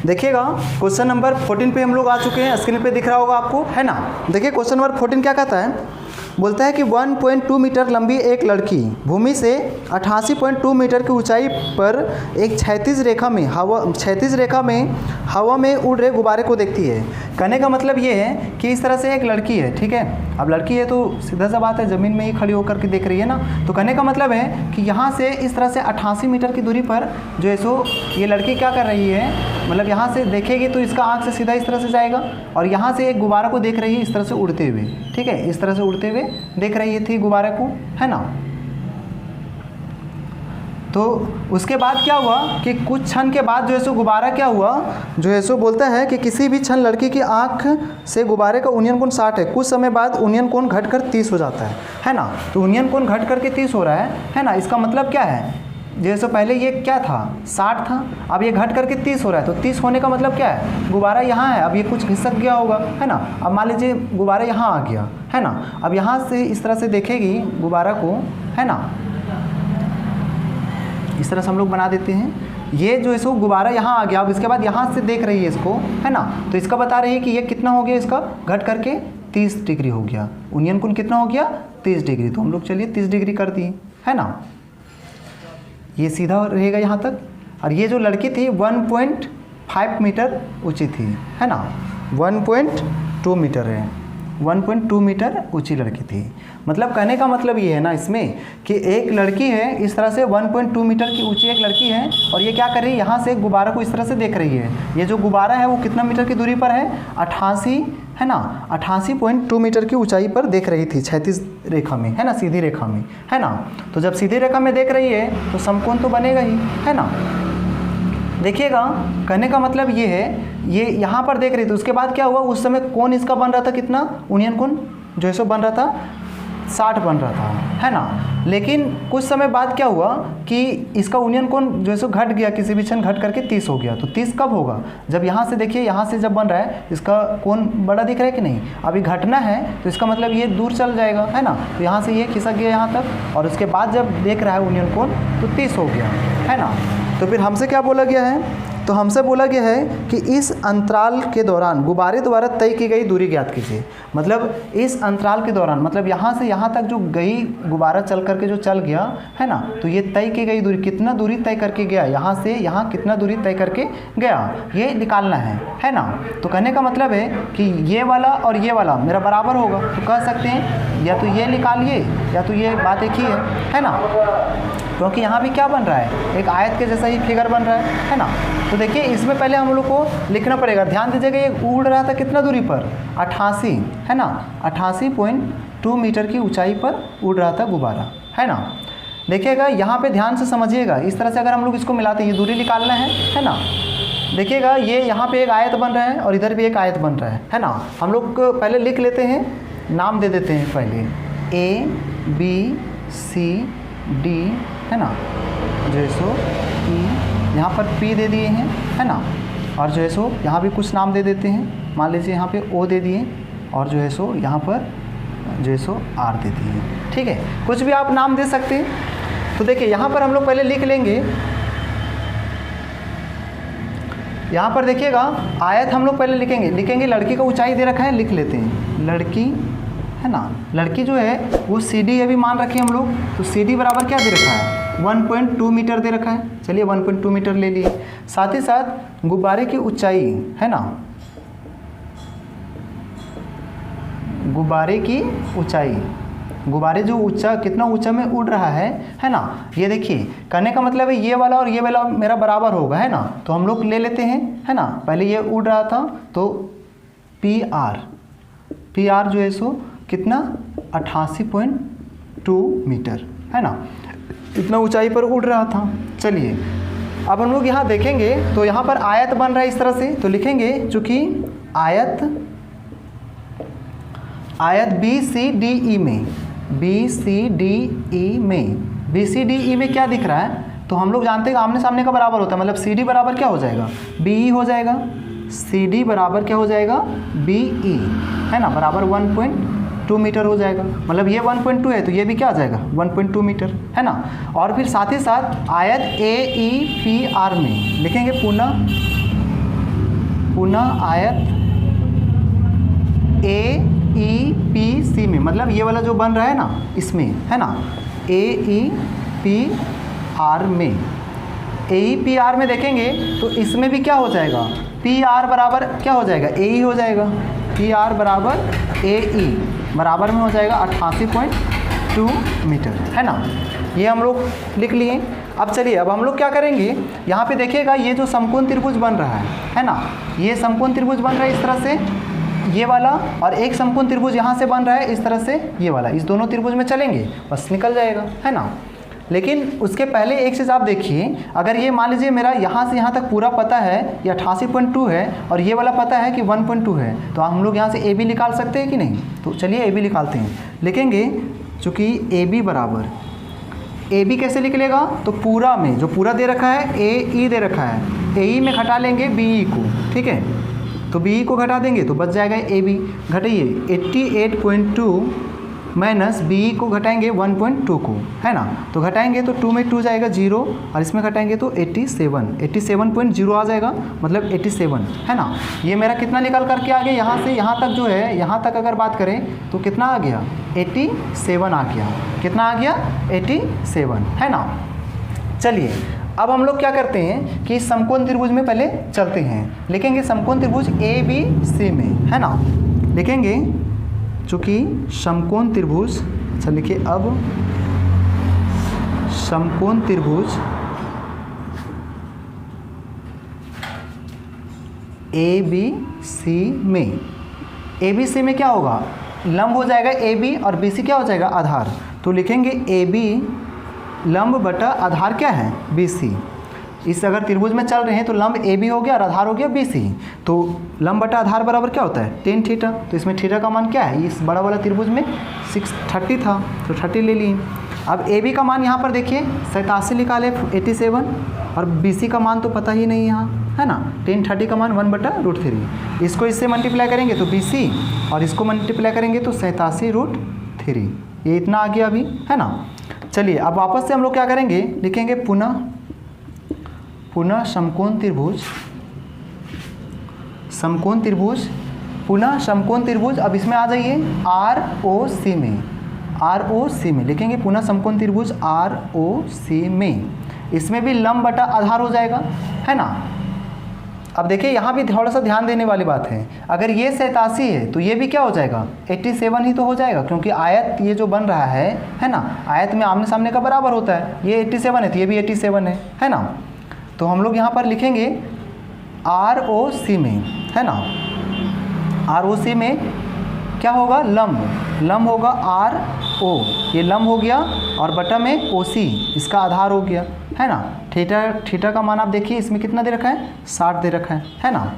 Speaker 1: देखिएगा क्वेश्चन नंबर 14 पे हम लोग आ चुके हैं, स्क्रीन पे दिख रहा होगा आपको है ना। देखिए क्वेश्चन नंबर 14 क्या कहता है, बोलता है कि 1.2 मीटर लंबी एक लड़की भूमि से 88.2 मीटर की ऊंचाई पर एक क्षैतिज रेखा में हवा में उड़ रहे गुब्बारे को देखती है। कहने का मतलब ये है कि इस तरह से एक लड़की है, ठीक है। अब लड़की है तो सीधा सा बात है, ज़मीन में ही खड़ी होकर के देख रही है ना। तो कहने का मतलब है कि यहाँ से इस तरह से 88 मीटर की दूरी पर जो है सो ये लड़की क्या कर रही है, मतलब यहाँ से देखेगी तो इसका आँख से सीधा इस तरह से जाएगा और यहाँ से एक गुब्बारा को देख रही है इस तरह से उड़ते हुए, ठीक है। इस तरह से उड़ते हुए देख रही थी गुब्बारे को, है ना। तो उसके बाद क्या हुआ कि कुछ क्षण के बाद जो है सो गुब्बारा क्या हुआ, जो है सो बोलता है कि किसी भी क्षण लड़की की आंख से गुब्बारे का उन्नयन कोण 60 है। कुछ समय बाद उन्नयन कोण घटकर 30 हो जाता है ना। तो उन्नयन कोण घट करके 30 हो रहा है ना। इसका मतलब क्या है, जैसे पहले ये क्या था 60 था, अब ये घट करके 30 हो रहा है। तो 30 होने का मतलब क्या है, गुब्बारा यहाँ है, अब ये कुछ घिसक गया होगा, है ना। अब मान लीजिए गुब्बारा यहाँ आ गया, है ना। अब यहाँ से इस तरह से देखेगी गुब्बारा को, है ना। इस तरह से हम लोग बना देते हैं। ये जो है सो गुब्बारा यहाँ आ गया, अब इसके बाद यहाँ से देख रही है इसको, है ना। तो इसका बता रही है कि ये कितना हो गया, इसका घट करके 30 डिग्री हो गया। उन्नयन कोण कितना हो गया, 30 डिग्री। तो हम लोग चलिए 30 डिग्री कर दिए, है ना। ये सीधा रहेगा यहाँ तक। और ये जो लड़की थी 1.5 मीटर ऊँची थी, है ना। 1.2 मीटर है, 1.2 मीटर ऊंची लड़की थी। मतलब कहने का मतलब ये है ना इसमें कि एक लड़की है इस तरह से 1.2 मीटर की ऊंची एक लड़की है और ये क्या कर रही है, यहाँ से गुब्बारा को इस तरह से देख रही है। ये जो गुब्बारा है वो कितना मीटर की दूरी पर है, 88, है ना। 88.2 मीटर की ऊंचाई पर देख रही थी, क्षैतिज रेखा में, है ना, सीधी रेखा में, है ना। तो जब सीधी रेखा में देख रही है तो समकोण तो बनेगा ही, है ना। देखिएगा, कहने का मतलब ये है, ये यहाँ पर देख रही थी। उसके बाद क्या हुआ, उस समय कोण इसका बन रहा था कितना, उन्नयन कोण जो है सो बन रहा था 60 बन रहा था, है ना। लेकिन कुछ समय बाद क्या हुआ कि इसका उन्नयन कोण जो है सो घट गया, किसी भी क्षण घट करके 30 हो गया। तो 30 कब होगा, जब यहाँ से देखिए, यहाँ से जब बन रहा है इसका कोण बड़ा दिख रहा है कि नहीं। अभी घटना है तो इसका मतलब ये दूर चल जाएगा, है ना। तो यहाँ से ये खिसक गया यहाँ तक और उसके बाद जब देख रहा है उन्नयन कोण तो 30 हो गया, है ना। तो फिर हमसे क्या बोला गया है, तो हमसे बोला गया है कि इस अंतराल के दौरान गुब्बारे द्वारा तय की गई दूरी ज्ञात कीजिए। मतलब इस अंतराल के दौरान, मतलब यहाँ से यहाँ तक जो गई गुब्बारा चल करके जो चल गया, है ना। तो ये तय की गई दूरी, कितना दूरी तय करके गया, यहाँ से यहाँ कितना दूरी तय करके गया, ये निकालना है ना। तो कहने का मतलब है कि ये वाला और ये वाला मेरा बराबर होगा। तो कह सकते हैं या तो ये निकालिए या तो ये बात एक ही है ना। क्योंकि यहाँ भी क्या बन रहा है, एक आयत के जैसा ही फिगर बन रहा है ना। तो देखिए इसमें पहले हम लोग को लिखना पड़ेगा। ध्यान दीजिएगा, ये उड़ रहा था कितना दूरी पर, 88, है ना। 88.2 मीटर की ऊंचाई पर उड़ रहा था गुब्बारा, है ना। देखिएगा यहाँ पे ध्यान से समझिएगा, इस तरह से अगर हम लोग इसको मिलाते हैं, ये दूरी निकालना है ना। देखिएगा ये यहाँ पे एक आयत बन रहा है और इधर भी एक आयत बन रहा है ना। हम लोग पहले लिख लेते हैं, नाम दे देते हैं पहले, ABCD, है ना। जो है सो E, यहाँ पर P दे दिए हैं, है ना। और जो है सो यहाँ भी कुछ नाम दे देते हैं, मान लीजिए यहाँ पे O दे दिए और जो है सो यहाँ पर जो है सो R दे दिए, ठीक है। कुछ भी आप नाम दे सकते हैं। तो देखिए यहाँ पर हम लोग पहले लिख लेंगे, यहाँ पर देखिएगा आयत हम लोग पहले लिखेंगे। लड़की का ऊंचाई दे रखा है, लिख लेते हैं लड़की, है ना। लड़की जो है वो CD अभी मान रखी है हम लोग। तो CD बराबर क्या दे रखा है, 1.2 मीटर दे रखा है। चलिए 1.2 मीटर ले लिए। साथ ही साथ गुब्बारे की ऊंचाई, है ना, गुब्बारे की ऊंचाई, गुब्बारे जो ऊंचा कितना ऊंचा में उड़ रहा है ना। ये देखिए कहने का मतलब है ये वाला और ये वाला मेरा बराबर होगा, है ना। तो हम लोग ले लेते हैं, है ना। पहले ये उड़ रहा था तो PR जो है सो कितना, 88.2 मीटर, है ना। इतना ऊंचाई पर उड़ रहा था। चलिए अब हम लोग यहाँ देखेंगे तो यहाँ पर आयत बन रहा है इस तरह से। तो लिखेंगे चूँकि आयत BCDE में, BCDE में क्या दिख रहा है, तो हम लोग जानते हैं आमने सामने का बराबर होता है। मतलब CD बराबर क्या हो जाएगा, BE हो जाएगा। CD बराबर क्या हो जाएगा, BE, है ना, बराबर 1.2 मीटर हो जाएगा। मतलब ये 1.2 है तो ये भी क्या आ जाएगा, 1.2 मीटर, है ना। और फिर साथ ही साथ आयत AEPR में लिखेंगे पुनः आयत AEPC में, मतलब ये वाला जो बन रहा है ना इसमें, है ना, AEPR में। AEPR में देखेंगे तो इसमें भी क्या हो जाएगा, P पी आर बराबर क्या हो जाएगा, ए ई हो जाएगा। पी आर बराबर ए ई बराबर में हो जाएगा 88.2 मीटर, है ना। ये हम लोग लिख लिए। अब चलिए, अब हम लोग क्या करेंगे, यहाँ पे देखिएगा ये जो समकोण त्रिभुज बन रहा है ना, ये समकोण त्रिभुज बन रहा है इस तरह से, ये वाला, और एक समकोण त्रिभुज यहाँ से बन रहा है इस तरह से, ये वाला। इस दोनों त्रिभुज में चलेंगे, बस निकल जाएगा, है ना। लेकिन उसके पहले एक चीज़ आप देखिए, अगर ये मान लीजिए मेरा यहाँ से यहाँ तक पूरा पता है ये 88.2 है और ये वाला पता है कि 1.2 है, तो हम लोग यहाँ से ए बी निकाल सकते हैं कि नहीं। तो चलिए ए बी निकालते हैं। लिखेंगे चूँकि ए बी बराबर, ए बी कैसे निकलेगा, तो पूरा में जो पूरा दे रखा है ए ई दे रखा है, ए ई में घटा लेंगे बी ई को, ठीक है। तो बी ई को घटा देंगे तो बच जाएगा ए बी। घटाइए 88.2 माइनस बी ई को घटाएंगे 1.2 को, है ना। तो घटाएंगे तो 2 में 2 जाएगा 0 और इसमें घटाएंगे तो 87.0 आ जाएगा, मतलब 87, है ना। ये मेरा कितना निकल करके आ गया, यहाँ से यहाँ तक जो है, यहाँ तक अगर बात करें तो कितना आ गया, 87 आ गया। कितना आ गया, 87, है ना। चलिए अब हम लोग क्या करते हैं कि समकोण त्रिभुज में पहले चलते हैं। लिखेंगे समकोण त्रिभुज ए बी सी में, है ना। लिखेंगे चूँकि समकोण त्रिभुज, अच्छा लिखिए अब समकोण त्रिभुज ए बी सी में, ए बी सी में क्या होगा, लंब हो जाएगा ए बी और बी सी क्या हो जाएगा, आधार। तो लिखेंगे ए बी लंब बटा आधार क्या है, बी सी। इस अगर त्रिभुज में चल रहे हैं तो लंब ए बी हो गया और आधार हो गया बी सी। तो लंब बटा आधार बराबर क्या होता है, tan थीटा। तो इसमें थीटा का मान क्या है, इस बड़ा वाला त्रिभुज में 630 था तो 30 ले लिए। अब ए बी का मान यहाँ पर देखिए 87 निकाले 87, और बी सी का मान तो पता ही नहीं यहाँ, है ना। tan 30 का मान 1/√3। इसको इससे मल्टीप्लाई करेंगे तो बी सी, और इसको मल्टीप्लाई करेंगे तो 87√3। ये इतना आ गया अभी, है ना। चलिए अब वापस से हम लोग क्या करेंगे, लिखेंगे पुनः समकोण त्रिभुज, समकोण त्रिभुज, पुनः समकोण त्रिभुज। अब इसमें आ जाइए आर ओ सी में, आर ओ सी में लिखेंगे पुनः समकोण त्रिभुज आर ओ सी में। इसमें भी लंब बटा आधार हो जाएगा, है ना। अब देखिए यहाँ भी थोड़ा सा ध्यान देने वाली बात है, अगर ये 87 है तो ये भी क्या हो जाएगा, 87 ही तो हो जाएगा, क्योंकि आयत ये जो बन रहा है ना, आयत में आमने सामने का बराबर होता है। ये 87 है तो ये भी 87 है ना। तो हम लोग यहाँ पर लिखेंगे आर ओ सी में, है ना। आर ओ सी में क्या होगा, लंब, लंब होगा आर ओ, ये लंब हो गया, और बटा में ओ सी इसका आधार हो गया, है ना। थीटा का मान आप देखिए इसमें कितना दे रखा है, 60 दे रखा है ना।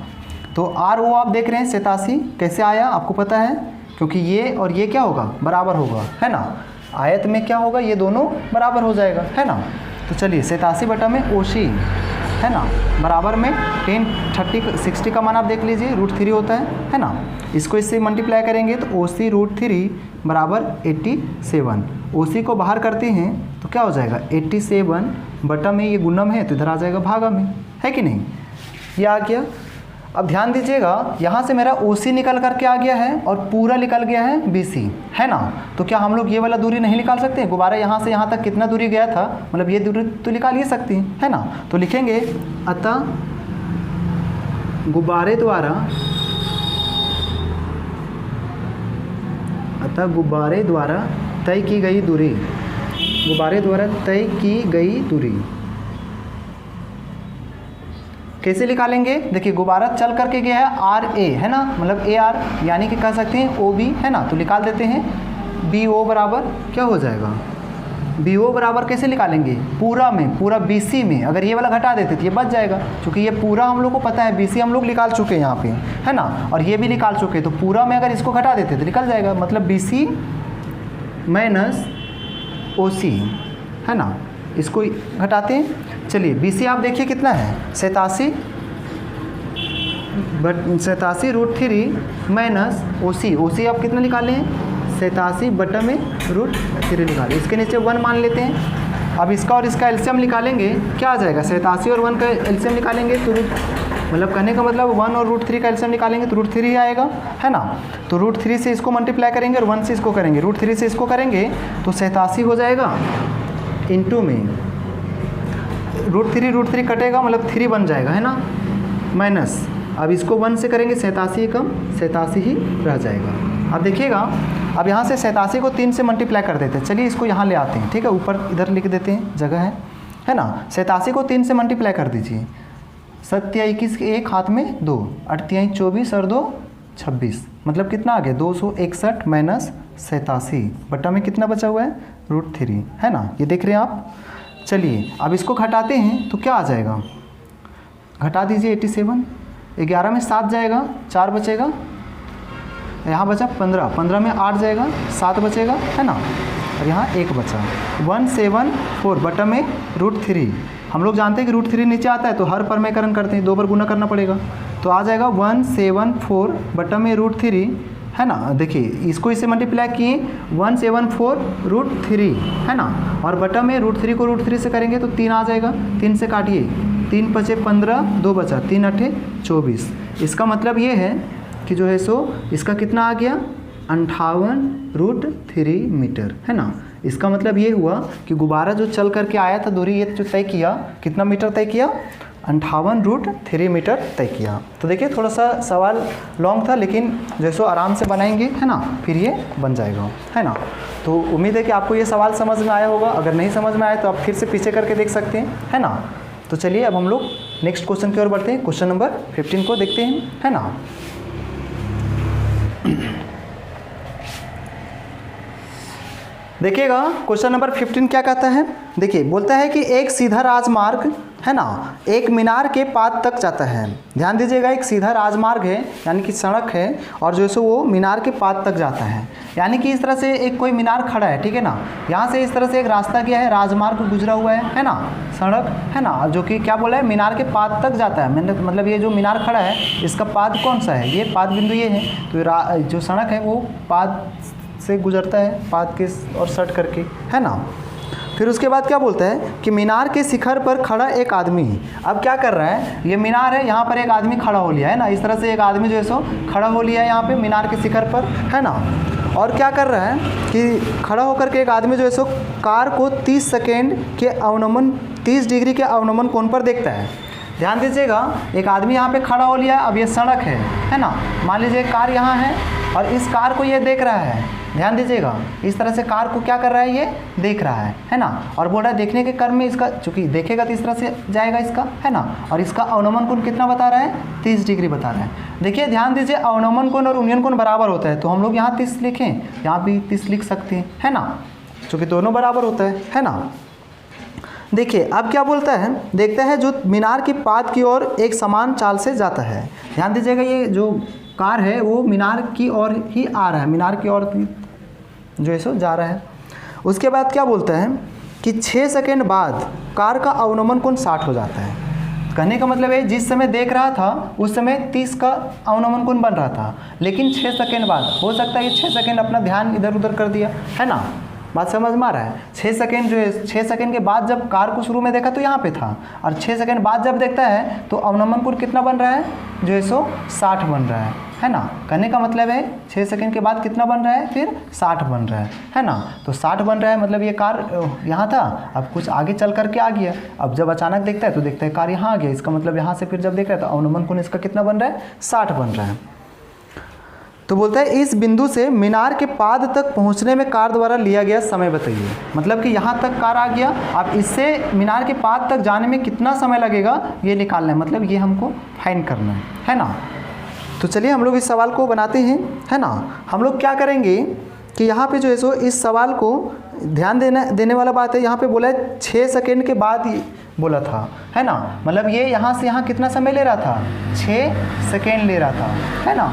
Speaker 1: तो आर ओ आप देख रहे हैं 87 कैसे आया आपको पता है, क्योंकि ये और ये क्या होगा, बराबर होगा, है ना। आयत में क्या होगा, ये दोनों बराबर हो जाएगा, है ना। तो चलिए 87 बटा में ओ सी, है ना, बराबर में 60 का मान आप देख लीजिए √3 होता है ना। इसको इससे मल्टीप्लाई करेंगे तो ओ सी √3 बराबर 87। ओ सी को बाहर करते हैं तो क्या हो जाएगा, 87 बटा में, ये गुणम है तो इधर आ जाएगा भागा में, है कि नहीं। ये आ गया। अब ध्यान दीजिएगा यहाँ से मेरा ओ सी निकल करके आ गया है और पूरा निकल गया है बी सी, है ना। तो क्या हम लोग ये वाला दूरी नहीं निकाल सकते, गुब्बारा यहाँ से यहाँ तक कितना दूरी गया था, मतलब ये दूरी तो निकाल ही सकती है ना। तो लिखेंगे अतः गुब्बारे द्वारा, तय की गई दूरी, गुब्बारे द्वारा तय की गई दूरी कैसे निकालेंगे। देखिए गुब्बारा चल करके गया है आर ए, है ना, मतलब ए आर, यानी कि कह सकते हैं ओ बी, है ना। तो निकाल देते हैं बी ओ बराबर क्या हो जाएगा, बी ओ बराबर कैसे निकालेंगे, पूरा में, पूरा बी सी में अगर ये वाला घटा देते तो ये बच जाएगा, क्योंकि ये पूरा हम लोग को पता है, बी सी हम लोग निकाल चुके हैं यहाँ पे, है ना, और ये भी निकाल चुके हैं। तो पूरा में अगर इसको घटा देते तो निकल जाएगा, मतलब बी सी माइनस ओ सी, है ना। इसको घटाते हैं। चलिए बी सी आप देखिए कितना है, 87 √3 माइनस ओ सी आप कितना निकाले हैं, 87 बटा में √3 निकाले। इसके नीचे 1 मान लेते हैं। अब इसका और इसका एलसीएम निकालेंगे, क्या आ जाएगा, 87 और 1 का एलसीएम निकालेंगे तो मतलब कहने का मतलब 1 और √3 का एलसीएम निकालेंगे तो √3 ही आएगा, है ना। तो √3 से इसको मल्टीप्लाई करेंगे और 1 से इसको करेंगे, √3 से इसको करेंगे तो 87 हो जाएगा, इंटू में √3 कटेगा मतलब 3 बन जाएगा, है ना, माइनस अब इसको 1 से करेंगे 87 कम 87 ही रह जाएगा। अब देखिएगा, अब यहाँ से 87 को 3 से मल्टीप्लाई कर देते हैं। चलिए इसको यहाँ ले आते हैं, ठीक है, ऊपर इधर लिख देते हैं, जगह है ना। 87 को 3 से मल्टीप्लाई कर दीजिए। 7 या 21 के 1 हाथ में 2, 8 या 24 और 2 26, मतलब कितना आ गया 261 माइनस 87 बटा में कितना बचा हुआ है √3, है ना, ये देख रहे हैं आप। चलिए अब इसको घटाते हैं तो क्या आ जाएगा, घटा दीजिए 87, 11 में 7 जाएगा, 4 बचेगा, यहाँ बचा 15, 15 में 8 जाएगा, 7 बचेगा, है ना, और यहाँ 1 बचा। 174 बटा में √3, हम लोग जानते हैं कि √3 नीचे आता है तो हर पर में करण करते हैं, 2 पर गुना करना पड़ेगा, तो आ जाएगा 174 बटा में √3, है ना। देखिए इसको इससे मल्टीप्लाई किए 174 √3, है ना, और बटा में √3 को √3 से करेंगे तो 3 आ जाएगा, 3 से काटिए, 3 पचे 15, 2 बचा, 3 8 24। इसका मतलब ये है कि जो है सो इसका कितना आ गया 58√3 मीटर, है ना। इसका मतलब ये हुआ कि गुब्बारा जो चल करके आया था दूरी, ये जो तय किया कितना मीटर तय किया 58√3 मीटर तय किया। तो देखिए थोड़ा सा सवाल लॉन्ग था, लेकिन जैसो आराम से बनाएंगे, है ना, फिर ये बन जाएगा, है ना। तो उम्मीद है कि आपको ये सवाल समझ में आया होगा। अगर नहीं समझ में आया तो आप फिर से पीछे करके देख सकते हैं, है ना। तो चलिए अब हम लोग नेक्स्ट क्वेश्चन की ओर बढ़ते हैं। क्वेश्चन नंबर 15 को देखते हैं, है ना। देखिएगा क्वेश्चन नंबर 15 क्या कहता है। देखिए बोलता है कि एक सीधा राजमार्ग, है ना, एक मीनार के पाद तक जाता है। ध्यान दीजिएगा, एक सीधा राजमार्ग है यानी कि सड़क है, और जो है सो वो मीनार के पाद तक जाता है। यानी कि इस तरह से एक कोई मीनार खड़ा है, ठीक है ना, यहाँ से इस तरह से एक रास्ता गया है, राजमार्ग गुजरा हुआ है ना, सड़क, है ना, जो कि क्या बोला है मीनार के पाद तक जाता है। मतलब ये जो मीनार खड़ा है इसका पाद कौन सा है, ये पाद बिंदु ये है, तो जो सड़क है वो पाद से गुजरता है, पाद के और सट करके, है ना। फिर उसके बाद क्या बोलता है कि मीनार के शिखर पर खड़ा एक आदमी। अब क्या कर रहा है, ये मीनार है, यहाँ पर एक आदमी खड़ा हो लिया है ना, इस तरह से एक आदमी जो है सो खड़ा हो लिया है यहाँ पे मीनार के शिखर पर, है ना। और क्या कर रहा है कि खड़ा होकर के एक आदमी जो है सो कार को 30 सेकेंड के अवनमन 30 डिग्री के अवनमन कोण पर देखता है। ध्यान दीजिएगा, एक आदमी यहाँ पे खड़ा हो लिया है, अब ये सड़क है ना, मान लीजिए कार यहाँ है और इस कार को ये देख रहा है। ध्यान दीजिएगा, इस तरह से कार को क्या कर रहा है, ये देख रहा है ना, और बोल रहा है देखने के क्रम में इसका, चूंकि देखेगा तो इस तरह से जाएगा इसका, है ना, और इसका अवनमन कोण कितना बता रहा है 30 डिग्री बता रहा है। देखिए ध्यान दीजिए, अवनमन कोण और उन्नयन कोण बराबर होता है, तो हम लोग यहाँ 30 लिखें, यहाँ भी 30 लिख सकते हैं, है ना, चूँकि दोनों बराबर होता है ना। देखिए अब क्या बोलता है, देखता है जो मीनार की पाद की ओर एक समान चाल से जाता है। ध्यान दीजिएगा, ये जो कार है वो मीनार की ओर ही आ रहा है, मीनार की ओर जो है सो जा रहा है। उसके बाद क्या बोलता है कि 6 सेकेंड बाद कार का अवनमन कोण 60 हो जाता है। कहने का मतलब है जिस समय देख रहा था उस समय 30 का अवनमन कोण बन रहा था, लेकिन 6 सेकेंड बाद हो सकता है ये 6 सेकेंड अपना ध्यान इधर उधर कर दिया, है ना। बात समझ में आ रहा है। 6 सेकेंड जो है, 6 सेकेंड के बाद जब कार को शुरू में देखा तो यहाँ पे था, और 6 सेकेंड बाद जब देखता है तो अवनमन कोण कितना बन रहा है, जो है सो 60 बन रहा है ना। कहने का मतलब है 6 सेकेंड के बाद कितना बन रहा है, फिर 60 बन रहा है ना। तो 60 बन रहा है मतलब ये कार यहाँ था, अब कुछ आगे चल करके आ गया, अब जब अचानक देखता है तो देखता है कार यहाँ आ गया, इसका मतलब यहाँ से फिर जब देख रहा है तो अवनमन कोण इसका कितना बन रहा है, 60 बन रहा है। तो बोलता है इस बिंदु से मीनार के पाद तक पहुंचने में कार द्वारा लिया गया समय बताइए। मतलब कि यहाँ तक कार आ गया, अब इससे मीनार के पाद तक जाने में कितना समय लगेगा ये निकालना है, मतलब ये हमको फाइंड करना है ना। तो चलिए हम लोग इस सवाल को बनाते हैं, है ना। हम लोग क्या करेंगे कि यहाँ पे जो है सो इस सवाल को ध्यान देने वाला बात है, यहाँ पे बोला है 6 सेकेंड के बाद बोला था, है ना, मतलब ये यहाँ से यहाँ कितना समय ले रहा था, 6 सेकेंड ले रहा था, है ना।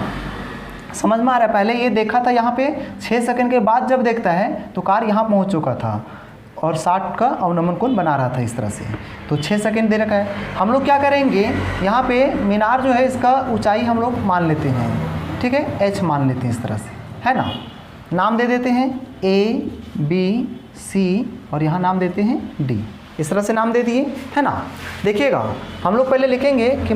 Speaker 1: समझ में आ रहा है। पहले ये देखा था यहाँ पे 6 सेकंड के बाद जब देखता है तो कार यहाँ पहुँच चुका था और 60 का अवनमन कोण बना रहा था इस तरह से, तो 6 सेकंड दे रखा है। हम लोग क्या करेंगे, यहाँ पे मीनार जो है इसका ऊंचाई हम लोग मान लेते हैं, ठीक है, h मान लेते हैं इस तरह से, है ना। नाम दे देते हैं A B C और यहाँ नाम देते हैं D, इस तरह से नाम दे दिए, है ना। देखिएगा हम लोग पहले लिखेंगे कि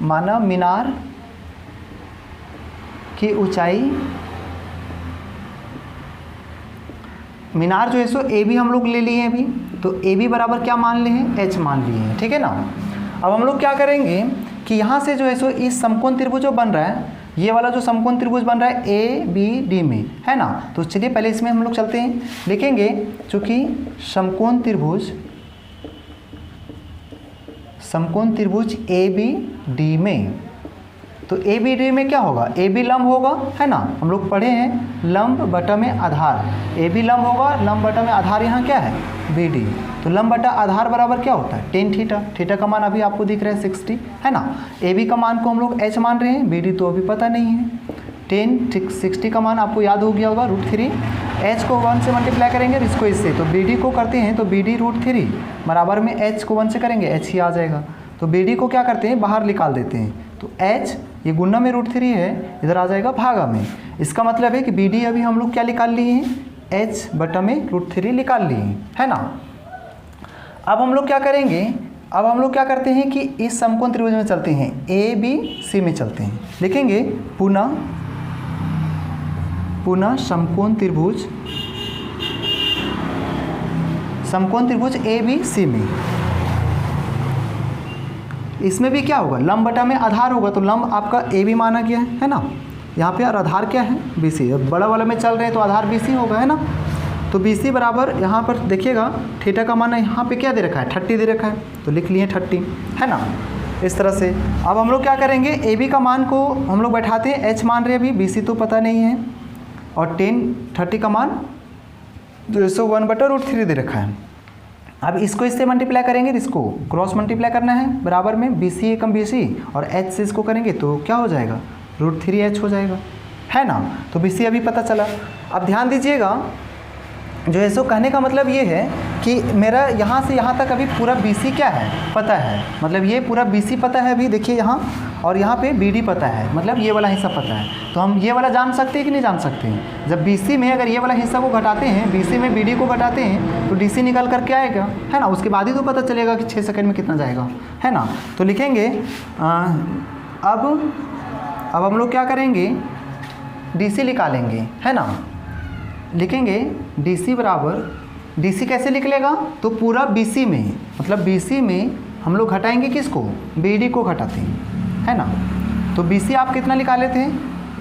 Speaker 1: माना मीनार की ऊंचाई, मीनार जो है सो ए भी हम लोग ले लिए हैं अभी, तो ए बी बराबर क्या मान लिए हैं, एच मान लिए हैं, ठीक है ना। अब हम लोग क्या करेंगे कि यहाँ से जो है सो इस समकोण त्रिभुज जो बन रहा है, ये वाला जो समकोण त्रिभुज बन रहा है ए बी डी में, है ना। तो चलिए पहले इसमें हम लोग चलते हैं, लिखेंगे चूँकि समकोण त्रिभुज ए बी डी में, तो ए बी डी में क्या होगा, ए बी लंब होगा, है ना। हम लोग पढ़े हैं लंब बटा में आधार, ए बी लंब होगा, लंब बटा में आधार यहाँ क्या है, बी डी। तो लंब बटा आधार बराबर क्या होता है, टेन थीटा। थीटा का मान अभी आपको दिख रहा है 60, है ना। ए बी का मान को हम लोग एच मान रहे हैं, बी डी तो अभी पता नहीं है। 60 का मान आपको याद हो गया होगा √3। एच को 1 से मल्टीप्लाई करेंगे इसको इससे, तो बी डी को करते हैं तो बी डी √3 बराबर में एच को 1 से करेंगे एच ही आ जाएगा। तो बी डी को क्या करते हैं, बाहर निकाल देते हैं, तो एच ये गुना में √3 है, इधर आ जाएगा भागा में। इसका मतलब है कि बी डी अभी हम लोग क्या निकाल लिए हैं, एच बटा में √3 निकाल लिए हैं, है ना। अब हम लोग क्या करेंगे, अब हम लोग क्या करते हैं कि इस समकोण त्रिभुज में चलते हैं, ए बी सी में चलते हैं, लिखेंगे पुनः समकोण त्रिभुज ए बी सी में। इसमें भी क्या होगा, लंब बटा में आधार होगा, तो लंब आपका ए बी माना गया है ना। यहाँ पे और आधार क्या है, बी सी। अब बड़ा वाला में चल रहे हैं तो आधार बी सी होगा, है ना। तो बी सी बराबर यहाँ पर देखिएगा थीटा का मान यहाँ पे क्या दे रखा है, 30 दे रखा है, तो लिख लिए 30, है ना। इस तरह से अब हम लोग क्या करेंगे, ए बी का मान को हम लोग बैठाते हैं, एच मान रहे हैं अभी, बी सी तो पता नहीं है, और 30 का मान जो 1/√3 दे रखा है। अब इसको इससे मल्टीप्लाई करेंगे, इसको क्रॉस मल्टीप्लाई करना है, बराबर में बी सी एकम बी सी, और एच से इसको करेंगे तो क्या हो जाएगा, √3h हो जाएगा, है ना। तो बी सी अभी पता चला। अब ध्यान दीजिएगा, जो है सो कहने का मतलब ये है कि मेरा यहाँ से यहाँ तक अभी पूरा बी सी क्या है, पता है, मतलब ये पूरा बी सी पता है अभी, देखिए यहाँ, और यहाँ पे बी डी पता है, मतलब ये वाला हिस्सा पता है। तो हम ये वाला जान सकते हैं कि नहीं जान सकते हैं। जब बी सी में अगर ये वाला हिस्सा को घटाते हैं, बी सी में बी डी को घटाते हैं, तो डी सी निकल करके आएगा, है ना। उसके बाद ही तो पता चलेगा कि 6 सेकंड में कितना जाएगा, है ना। तो लिखेंगे अब हम लोग क्या करेंगे, डी सी निकालेंगे, है ना। लिखेंगे डी सी बराबर, डी सी कैसे निकलेगा, तो पूरा बी सी में, मतलब बी सी में हम लोग घटाएंगे किसको, बी डी को घटाते हैं, है ना। तो बी सी आप कितना निकाले थे,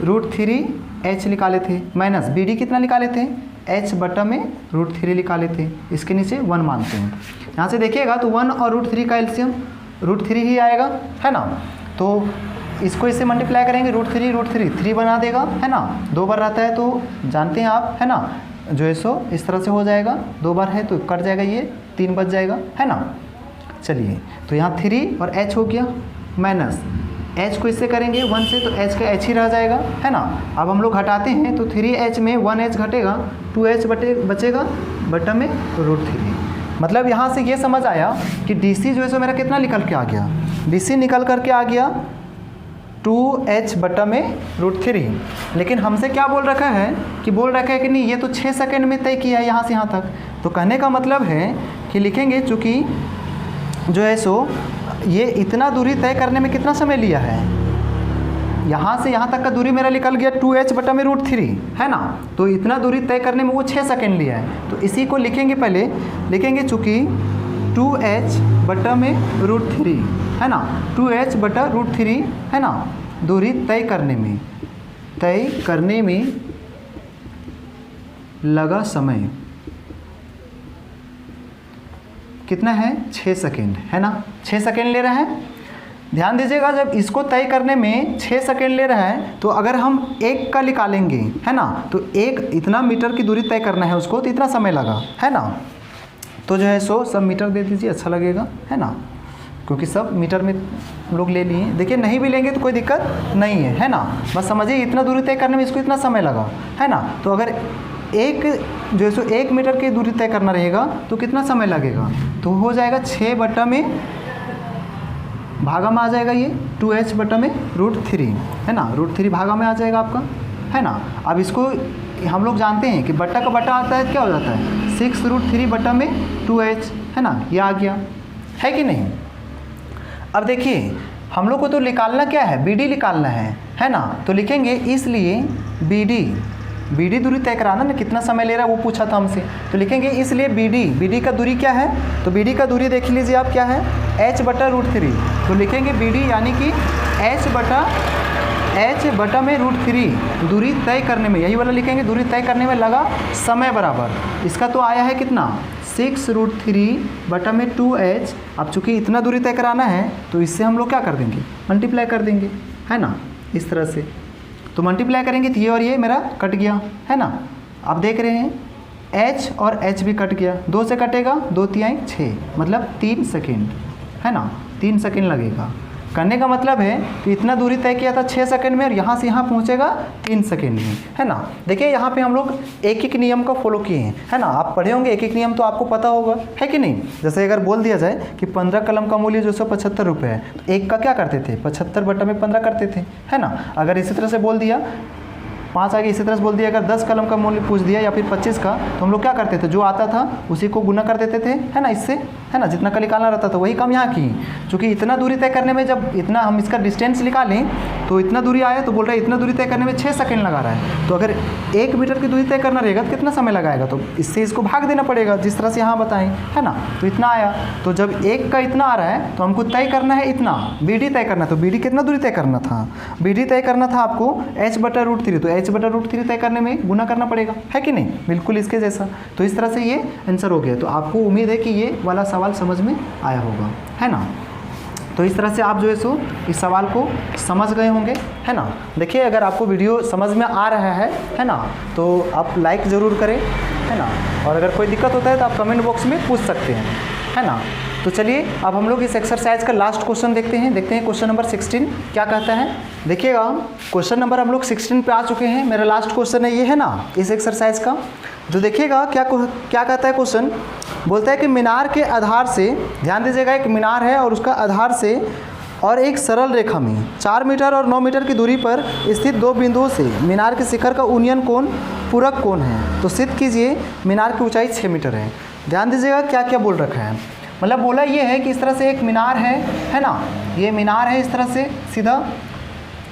Speaker 1: √3h निकाले थे, माइनस बी डी कितना निकाले थे, h बटा में √3 निकाले थे, इसके नीचे 1 मानते हैं। यहाँ से देखिएगा तो 1 और √3 का एलसीएम √3 ही आएगा, है ना। तो इसको इससे मल्टीप्लाई करेंगे, √3 3 बना देगा, है ना। 2 बार रहता है तो जानते हैं आप, है ना, जो है सो इस तरह से हो जाएगा, 2 बार है तो कट जाएगा, ये 3 बच जाएगा, है ना। चलिए तो यहाँ 3 और h हो गया, माइनस h को इससे करेंगे 1 से, तो h का h ही रह जाएगा, है ना। अब हम लोग घटाते हैं तो 3h में 1h घटेगा, 2h बचेगा बटा में √3। मतलब यहाँ से ये समझ आया कि डी सी जो है सो मेरा कितना निकल के आ गया, डी सी निकल करके आ गया 2h बटा में √3। लेकिन हमसे क्या बोल रखा है, कि बोल रखा है कि नहीं ये तो 6 सेकंड में तय किया है यहाँ से यहाँ तक। तो कहने का मतलब है कि लिखेंगे चूँकि जो है सो ये इतना दूरी तय करने में कितना समय लिया है, यहाँ से यहाँ तक का दूरी मेरा निकल गया 2h बटा में √3, है ना। तो इतना दूरी तय करने में वो 6 सेकंड लिया है। तो इसी को लिखेंगे, पहले लिखेंगे चूँकि 2h बटा में √3, है ना, 2h बटा √3, है ना। दूरी तय करने में लगा समय कितना है, 6 सेकेंड, है ना। 6 सेकेंड ले रहा है। ध्यान दीजिएगा, जब इसको तय करने में 6 सेकेंड ले रहा है, तो अगर हम 1 का निकालेंगे, है ना, तो 1 इतना मीटर की दूरी तय करना है उसको, तो इतना समय लगा, है ना। तो जो है सो सब मीटर दे दीजिए, अच्छा लगेगा, है ना, क्योंकि सब मीटर में लोग ले लिए। देखिए नहीं भी लेंगे तो कोई दिक्कत नहीं है ना, बस समझिए इतना दूरी तय करने में इसको इतना समय लगा, है ना। तो अगर एक जो है सो 1 मीटर की दूरी तय करना रहेगा तो कितना समय लगेगा, तो हो जाएगा 6 बटा में भागा में आ जाएगा ये 2h बटा में √3, है ना। √3 भागा में आ जाएगा आपका, है ना। अब इसको हम लोग जानते हैं कि बट्टा का बट्टा आता है क्या हो जाता है, 6√3 बटा में 2h, है ना, ये आ गया, है कि नहीं। अब देखिए हम लोग को तो निकालना क्या है, बी डी निकालना है ना। तो लिखेंगे इसलिए बी डी BD दूरी तय कराना ना, कितना समय ले रहा है वो पूछा था हमसे। तो लिखेंगे इसलिए BD का दूरी क्या है, तो BD का दूरी देख लीजिए आप क्या है, h/√3। तो लिखेंगे BD यानी कि h में √3 दूरी तय करने में, यही वाला लिखेंगे, दूरी तय करने में लगा समय बराबर। इसका तो आया है कितना, 6√3/2h। अब चूँकि इतना दूरी तय कराना है तो इससे हम लोग क्या कर देंगे, मल्टीप्लाई कर देंगे, है ना, इस तरह से। तो मल्टीप्लाई करेंगे तो ये और ये मेरा कट गया, है ना। आप देख रहे हैं h और h भी कट गया, 2 से कटेगा, 2 तिहाई 6, मतलब 3 सेकेंड, है ना, 3 सेकेंड लगेगा। करने का मतलब है कि इतना दूरी तय किया था 6 सेकंड में और यहाँ से यहाँ पहुँचेगा 3 सेकंड में, है ना। देखिए यहाँ पे हम लोग एक एक नियम का फॉलो किए हैं, है ना। आप पढ़े होंगे एक एक नियम, तो आपको पता होगा, है कि नहीं। जैसे अगर बोल दिया जाए कि 15 कलम का मूल्य जो 175 रुपये है, तो एक का क्या करते थे, 75/15 करते थे, है ना। अगर इसी तरह से बोल दिया 5 आगे, इसी तरह से बोल दिया अगर 10 कलम का मूल्य पूछ दिया या फिर 25 का, तो हम लोग क्या करते थे, जो आता था उसी को गुना कर देते थे, है ना, इससे, है ना, जितना का निकालना रहता था वही काम यहाँ की। चूँकि इतना दूरी तय करने में, जब इतना हम इसका डिस्टेंस निकालें तो इतना दूरी आया, तो बोल रहा है इतना दूरी तय करने में 6 सेकंड लगा रहा है। तो अगर 1 मीटर की दूरी तय करना रहेगा तो कितना समय लगाएगा, तो इससे इसको भाग देना पड़ेगा, जिस तरह से यहाँ बताएं, है ना। तो इतना आया, तो जब 1 का इतना आ रहा है तो हमको तय करना है इतना, BD तय करना। तो BD कितना दूरी तय करना था, BD तय करना था आपको h/√3, तो h/√3 तय करने में गुना करना पड़ेगा, है कि नहीं, बिल्कुल इसके जैसा। तो इस तरह से ये आंसर हो गया। तो आपको उम्मीद है कि ये वाला सवाल समझ में आया होगा, है ना। तो इस तरह से आप जो है सो इस सवाल को समझ गए होंगे, है ना। देखिए अगर आपको वीडियो समझ में आ रहा है ना, तो आप लाइक ज़रूर करें, है ना। और अगर कोई दिक्कत होता है तो आप कमेंट बॉक्स में पूछ सकते हैं, है ना। तो चलिए अब हम लोग इस एक्सरसाइज का लास्ट क्वेश्चन देखते हैं क्वेश्चन नंबर 16 क्या कहता है। देखिएगा क्वेश्चन नंबर हम लोग 16 पे आ चुके हैं। मेरा लास्ट क्वेश्चन है ये, है ना, इस एक्सरसाइज का। तो देखिएगा क्या कहता है क्वेश्चन। बोलता है कि मीनार के आधार से, ध्यान दीजिएगा, एक मीनार है और उसका आधार से और एक सरल रेखा में 4 मीटर और 9 मीटर की दूरी पर स्थित 2 बिंदुओं से मीनार के शिखर का उन्नयन कोण पूरक कोण है। तो सिद्ध कीजिए मीनार की ऊंचाई 6 मीटर है। ध्यान दीजिएगा क्या क्या बोल रखा है। मतलब बोला ये है कि इस तरह से एक मीनार है ना, ये मीनार है इस तरह से सीधा,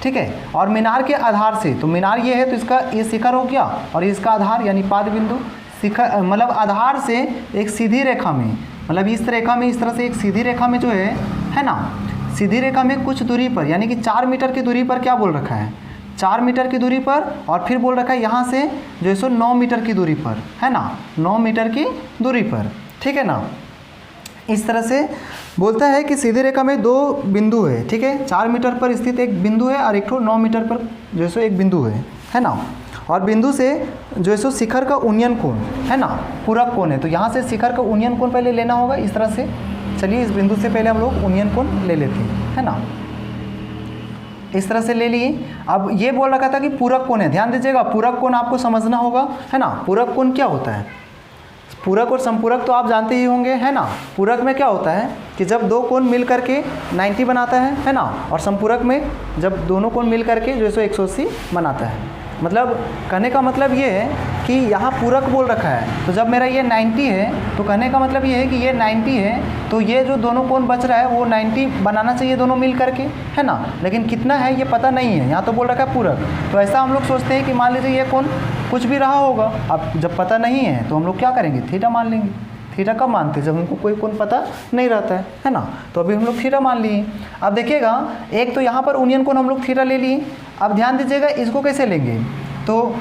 Speaker 1: ठीक है। और मीनार के आधार से, तो मीनार ये है तो इसका ये शिखर हो गया और इसका आधार यानी पाद बिंदु। शिखर मतलब आधार से एक सीधी रेखा में, मतलब इस रेखा में, इस तरह से एक सीधी रेखा में जो है ना, सीधी रेखा में कुछ दूरी पर यानी कि 4 मीटर की दूरी पर क्या बोल रखा है, 4 मीटर की दूरी पर, और फिर बोल रखा है यहाँ से जो है सो 9 मीटर की दूरी पर, है ना, 9 मीटर की दूरी पर, ठीक है ना। इस तरह से बोलता है कि सीधी रेखा में 2 बिंदु है, ठीक है। 4 मीटर पर स्थित एक बिंदु है और एक ठो 9 मीटर पर जो है सो एक बिंदु है ना। और बिंदु से जो है सो शिखर का उन्नयन कोण, है ना, पूरक कोण है। तो यहाँ से शिखर का उन्नयन कोण पहले लेना होगा इस तरह से। चलिए इस बिंदु से पहले हम लोग उन्नयन कोण ले लेते हैं, है ना, इस तरह से ले लिए। अब ये बोल रखा था कि पूरक कोण है, ध्यान दीजिएगा, पूरक कोण आपको समझना होगा, है ना। पूरक कोण क्या होता है, पूरक और संपूरक तो आप जानते ही होंगे, है ना। पूरक में क्या होता है कि जब 2 कोण मिल करके 90 बनाता है ना, और संपूरक में जब दोनों कोण मिल करके जो है सो 180 बनाता है। मतलब कहने का मतलब ये है कि यहाँ पूरक बोल रखा है, तो जब मेरा ये 90 है तो कहने का मतलब ये है कि ये 90 है, तो ये जो दोनों कोण बच रहा है वो 90 बनाना चाहिए दोनों मिल करके, है ना। लेकिन कितना है ये पता नहीं है, यहाँ तो बोल रखा है पूरक। तो ऐसा हम लोग सोचते हैं कि मान लीजिए ये कोण कुछ भी रहा होगा। अब जब पता नहीं है तो हम लोग क्या करेंगे, थीटा मान लेंगे। थीटा कब मानते हैं, जब हमको कोई कोण पता नहीं रहता है ना। तो अभी हम लोग थीटा मान लिए। अब देखिएगा एक तो यहाँ पर उन्नयन कोण हम लोग थीटा ले लिए। अब ध्यान दीजिएगा इसको कैसे लेंगे, तो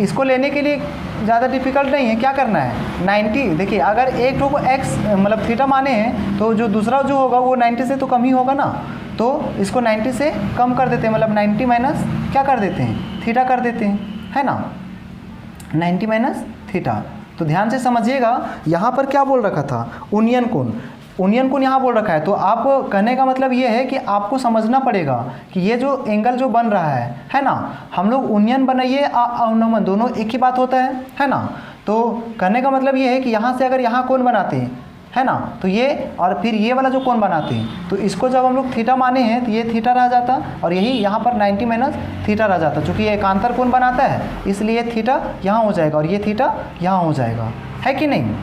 Speaker 1: इसको लेने के लिए ज़्यादा डिफिकल्ट नहीं है। क्या करना है, 90, देखिए अगर एक ठो को x मतलब थीटा माने हैं तो जो दूसरा जो होगा वो 90 से तो कम ही होगा ना। तो इसको 90 से कम कर देते हैं, मतलब 90 माइनस क्या कर देते हैं, थीटा कर देते हैं, है ना, 90 माइनस थीटा। तो ध्यान से समझिएगा यहाँ पर क्या बोल रखा था, उन्नयन कोण। उन्नयन कोण यहाँ बोल रखा है, तो आप कहने का मतलब ये है कि आपको समझना पड़ेगा कि ये जो एंगल जो बन रहा है ना, हम लोग उन्नयन बनाइए अवनमन दोनों एक ही बात होता है ना। तो कहने का मतलब ये है कि यहाँ से अगर यहाँ कोण बनाते हैं, है ना, तो ये और फिर ये वाला जो कोण बनाते हैं, तो इसको जब हम लोग थीटा माने हैं तो ये थीटा रह जाता, और यही यहाँ पर 90 माइनस थीटा रह जाता। चूँकि ये एकांतर कोण बनाता है इसलिए थीटा यहाँ हो जाएगा और ये थीटा यहाँ हो जाएगा, है कि नहीं।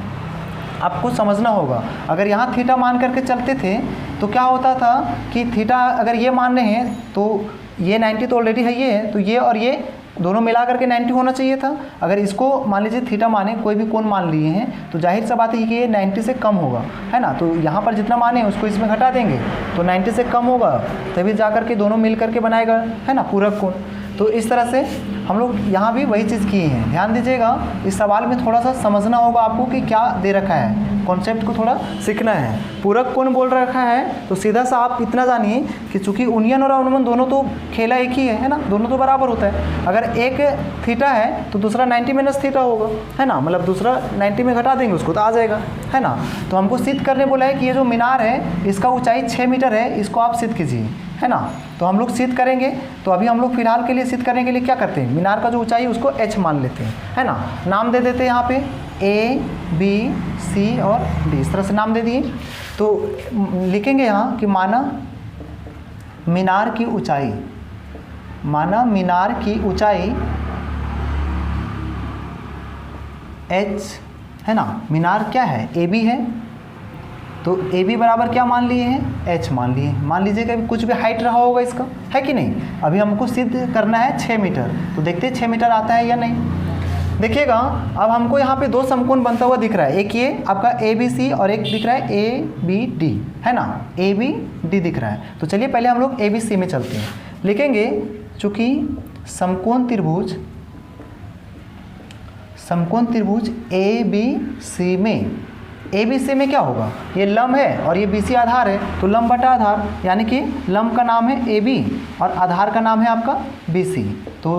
Speaker 1: आपको समझना होगा, अगर यहाँ थीटा मान करके चलते थे तो क्या होता था कि थीटा अगर ये मान रहे हैं तो ये 90 तो ऑलरेडी है, ये तो ये और ये दोनों मिला करके 90 होना चाहिए था। अगर इसको मान लीजिए थीटा माने, कोई भी कोण मान लिए हैं, तो जाहिर सा बात है कि ये 90 से कम होगा, है ना। तो यहाँ पर जितना माने उसको इसमें घटा देंगे तो 90 से कम होगा, तभी जा करके दोनों मिल करके बनाएगा, है ना, पूरक कोण। तो इस तरह से हम लोग यहाँ भी वही चीज़ किए हैं। ध्यान दीजिएगा, इस सवाल में थोड़ा सा समझना होगा आपको कि क्या दे रखा है, कॉन्सेप्ट को थोड़ा सीखना है। पूरक कोण बोल रखा है तो सीधा सा आप इतना जानिए कि चूंकि उन्नयन और अवनमन दोनों तो खेला एक ही है ना, दोनों तो बराबर होता है। अगर एक थीटा है तो दूसरा 90 माइनस थीटा होगा, है ना, मतलब दूसरा 90 में घटा देंगे उसको तो आ जाएगा, है ना। तो हमको सिद्ध करने बोला है कि ये जो मीनार है इसका ऊंचाई 6 मीटर है, इसको आप सिद्ध कीजिए, है ना। तो हम लोग सिद्ध करेंगे। तो अभी हम लोग फिलहाल के लिए सिद्ध करने के लिए क्या करते हैं, मीनार का जो ऊंचाई है उसको h मान लेते हैं, है ना। नाम दे देते हैं यहाँ पे A, B, C और D, इस तरह से नाम दे दिए। तो लिखेंगे यहाँ कि माना मीनार की ऊंचाई, माना मीनार की ऊंचाई h, है ना। मीनार क्या है, AB है, तो AB बराबर क्या मान लिए हैं, h मान लिए। मान लीजिए कि कुछ भी हाइट रहा होगा इसका, है कि नहीं। अभी हमको सिद्ध करना है 6 मीटर, तो देखते हैं 6 मीटर आता है या नहीं। देखिएगा, अब हमको यहाँ पे दो समकोण बनता हुआ दिख रहा है, एक ये आपका ABC और एक दिख रहा है ABD, है ना, ABD दिख रहा है। तो चलिए पहले हम लोग ABC में चलते हैं। लिखेंगे चूँकि समकोण त्रिभुज ABC में, ABC में क्या होगा, ये लंब है और ये BC आधार है, तो लंब बटा आधार, यानी कि लंब का नाम है AB और आधार का नाम है आपका BC। तो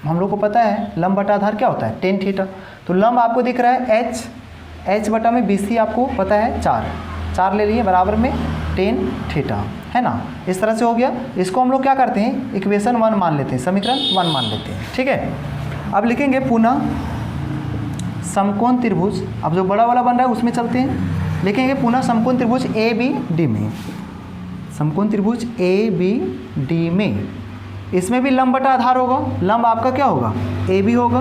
Speaker 1: हम लोग को पता है लंब बटा आधार क्या होता है, tan थीटा। तो लंब आपको दिख रहा है h बटा में BC आपको पता है 4 ले लिए बराबर में tan थीटा, है ना। इस तरह से हो गया। इसको हम लोग क्या करते हैं, इक्वेशन 1 मान लेते हैं, समीकरण 1 मान लेते हैं, ठीक है। अब लिखेंगे पुनः समकोण त्रिभुज, अब जो बड़ा वाला बन रहा है उसमें चलते हैं। लिखेंगे पुनः समकोण त्रिभुज ABD में, समकोण त्रिभुज ABD में, इसमें भी लंब बटा आधार होगा। लंब आपका क्या होगा, AB होगा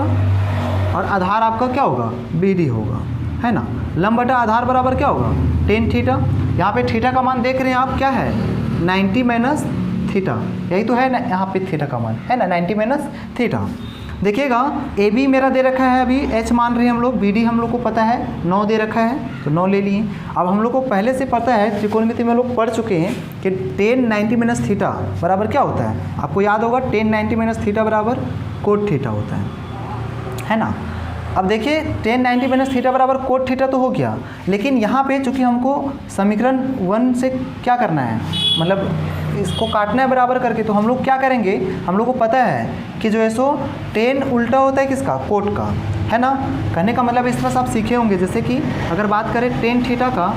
Speaker 1: और आधार आपका क्या होगा, BD होगा, है ना। लंब बटा आधार बराबर क्या होगा, tan थीटा। यहाँ पे थीटा का मान देख रहे हैं आप, क्या है 90 माइनस थीटा, यही तो है ना यहाँ पे थीटा का मान, है ना, 90 माइनस थीटा। देखिएगा AB मेरा दे रखा है, अभी h मान रहे हैं हम लोग, BD हम लोग को पता है 9 दे रखा है, तो 9 ले लिए। अब हम लोग को पहले से पता है, त्रिकोणमिति में लोग पढ़ चुके हैं कि tan 90 माइनस थीटा बराबर क्या होता है, आपको याद होगा tan 90 माइनस थीटा बराबर कोट थीटा होता है ना। अब देखिए tan 90 माइनस थीटा बराबर कोट थीटा तो हो गया, लेकिन यहाँ पे चूँकि हमको समीकरण 1 से क्या करना है, मतलब इसको काटना है बराबर करके, तो हम लोग क्या करेंगे, हम लोग को पता है कि जो है सो tan उल्टा होता है किसका, कोट का, है ना। कहने का मतलब इस तरह से आप सीखे होंगे, जैसे कि अगर बात करें tan थीटा का,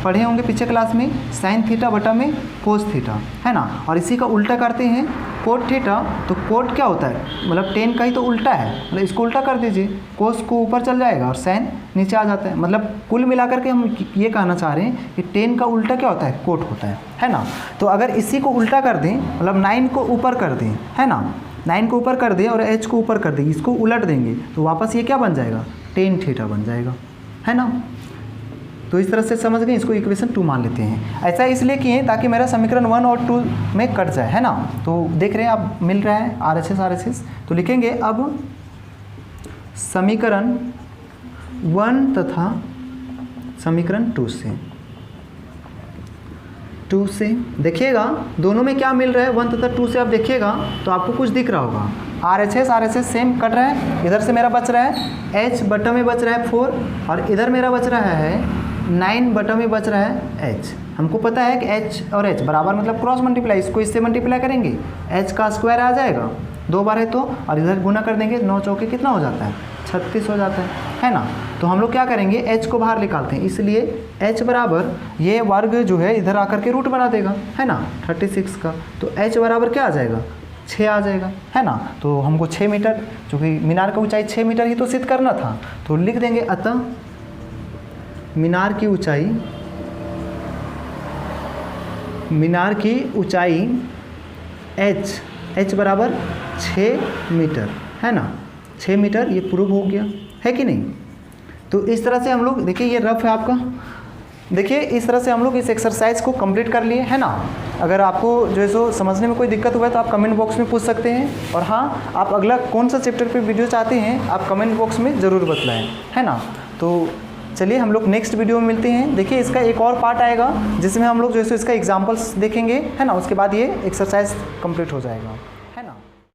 Speaker 1: पढ़े होंगे पीछे क्लास में sin थीटा बटा में कोस थीटा, है ना। और इसी का उल्टा करते हैं कोट थीटा, तो कोट क्या होता है, मतलब tan का ही तो उल्टा है, मतलब इसको उल्टा कर दीजिए, कोस को ऊपर चल जाएगा और sin नीचे आ जाता है। मतलब कुल मिलाकर के हम ये कहना चाह रहे हैं कि tan का उल्टा क्या होता है, कोट होता है ना। तो अगर इसी को उल्टा कर दें, मतलब 9 को ऊपर कर दें, है ना, 9 को ऊपर कर दें और h को ऊपर कर दें, इसको उलट देंगे तो वापस ये क्या बन जाएगा, tan थीटा बन जाएगा, है ना। तो इस तरह से समझ गए, इसको इक्वेशन 2 मान लेते हैं। ऐसा इसलिए किए ताकि मेरा समीकरण 1 और 2 में कट जाए, है ना। तो देख रहे हैं आप मिल रहा है RHS। तो लिखेंगे अब समीकरण 1 तथा समीकरण 2 से देखिएगा दोनों में क्या मिल रहा है, 1 तथा 2 से आप देखिएगा तो आपको कुछ दिख रहा होगा। RHS सेम कट रहा है, इधर से मेरा बच रहा है h बटा में बच रहा है 4 और इधर मेरा बच रहा है 9 बटा में बच रहा है h। हमको पता है कि h और h बराबर मतलब क्रॉस मल्टीप्लाई, इसको इससे मल्टीप्लाई करेंगे h का स्क्वायर आ जाएगा 2 बार है तो, और इधर गुना कर देंगे 9 चौके कितना हो जाता है 36 हो जाता है ना। तो हम लोग क्या करेंगे, h को बाहर निकालते हैं, इसलिए h बराबर ये वर्ग जो है इधर आकर के रूट बना देगा, है ना, 36 का। तो h बराबर क्या आ जाएगा, 6 आ जाएगा, है ना। तो हमको 6 मीटर, चूँकि मीनार का ऊंचाई 6 मीटर ही तो सिद्ध करना था, तो लिख देंगे अतः मीनार की ऊंचाई h बराबर 6 मीटर, है ना, 6 मीटर, ये प्रूव हो गया है कि नहीं। तो इस तरह से हम लोग देखिए, ये रफ है आपका, देखिए इस तरह से हम लोग इस एक्सरसाइज को कंप्लीट कर लिए है ना। अगर आपको जो है सो समझने में कोई दिक्कत हुआ है तो आप कमेंट बॉक्स में पूछ सकते हैं, और हाँ, आप अगला कौन सा चैप्टर पे वीडियो चाहते हैं आप कमेंट बॉक्स में ज़रूर बतलाएं, है ना। तो चलिए हम लोग नेक्स्ट वीडियो में मिलते हैं। देखिए इसका एक और पार्ट आएगा जिसमें हम लोग जो है सो इसका एग्जाम्पल्स देखेंगे, है ना। उसके बाद ये एक्सरसाइज कंप्लीट हो जाएगा।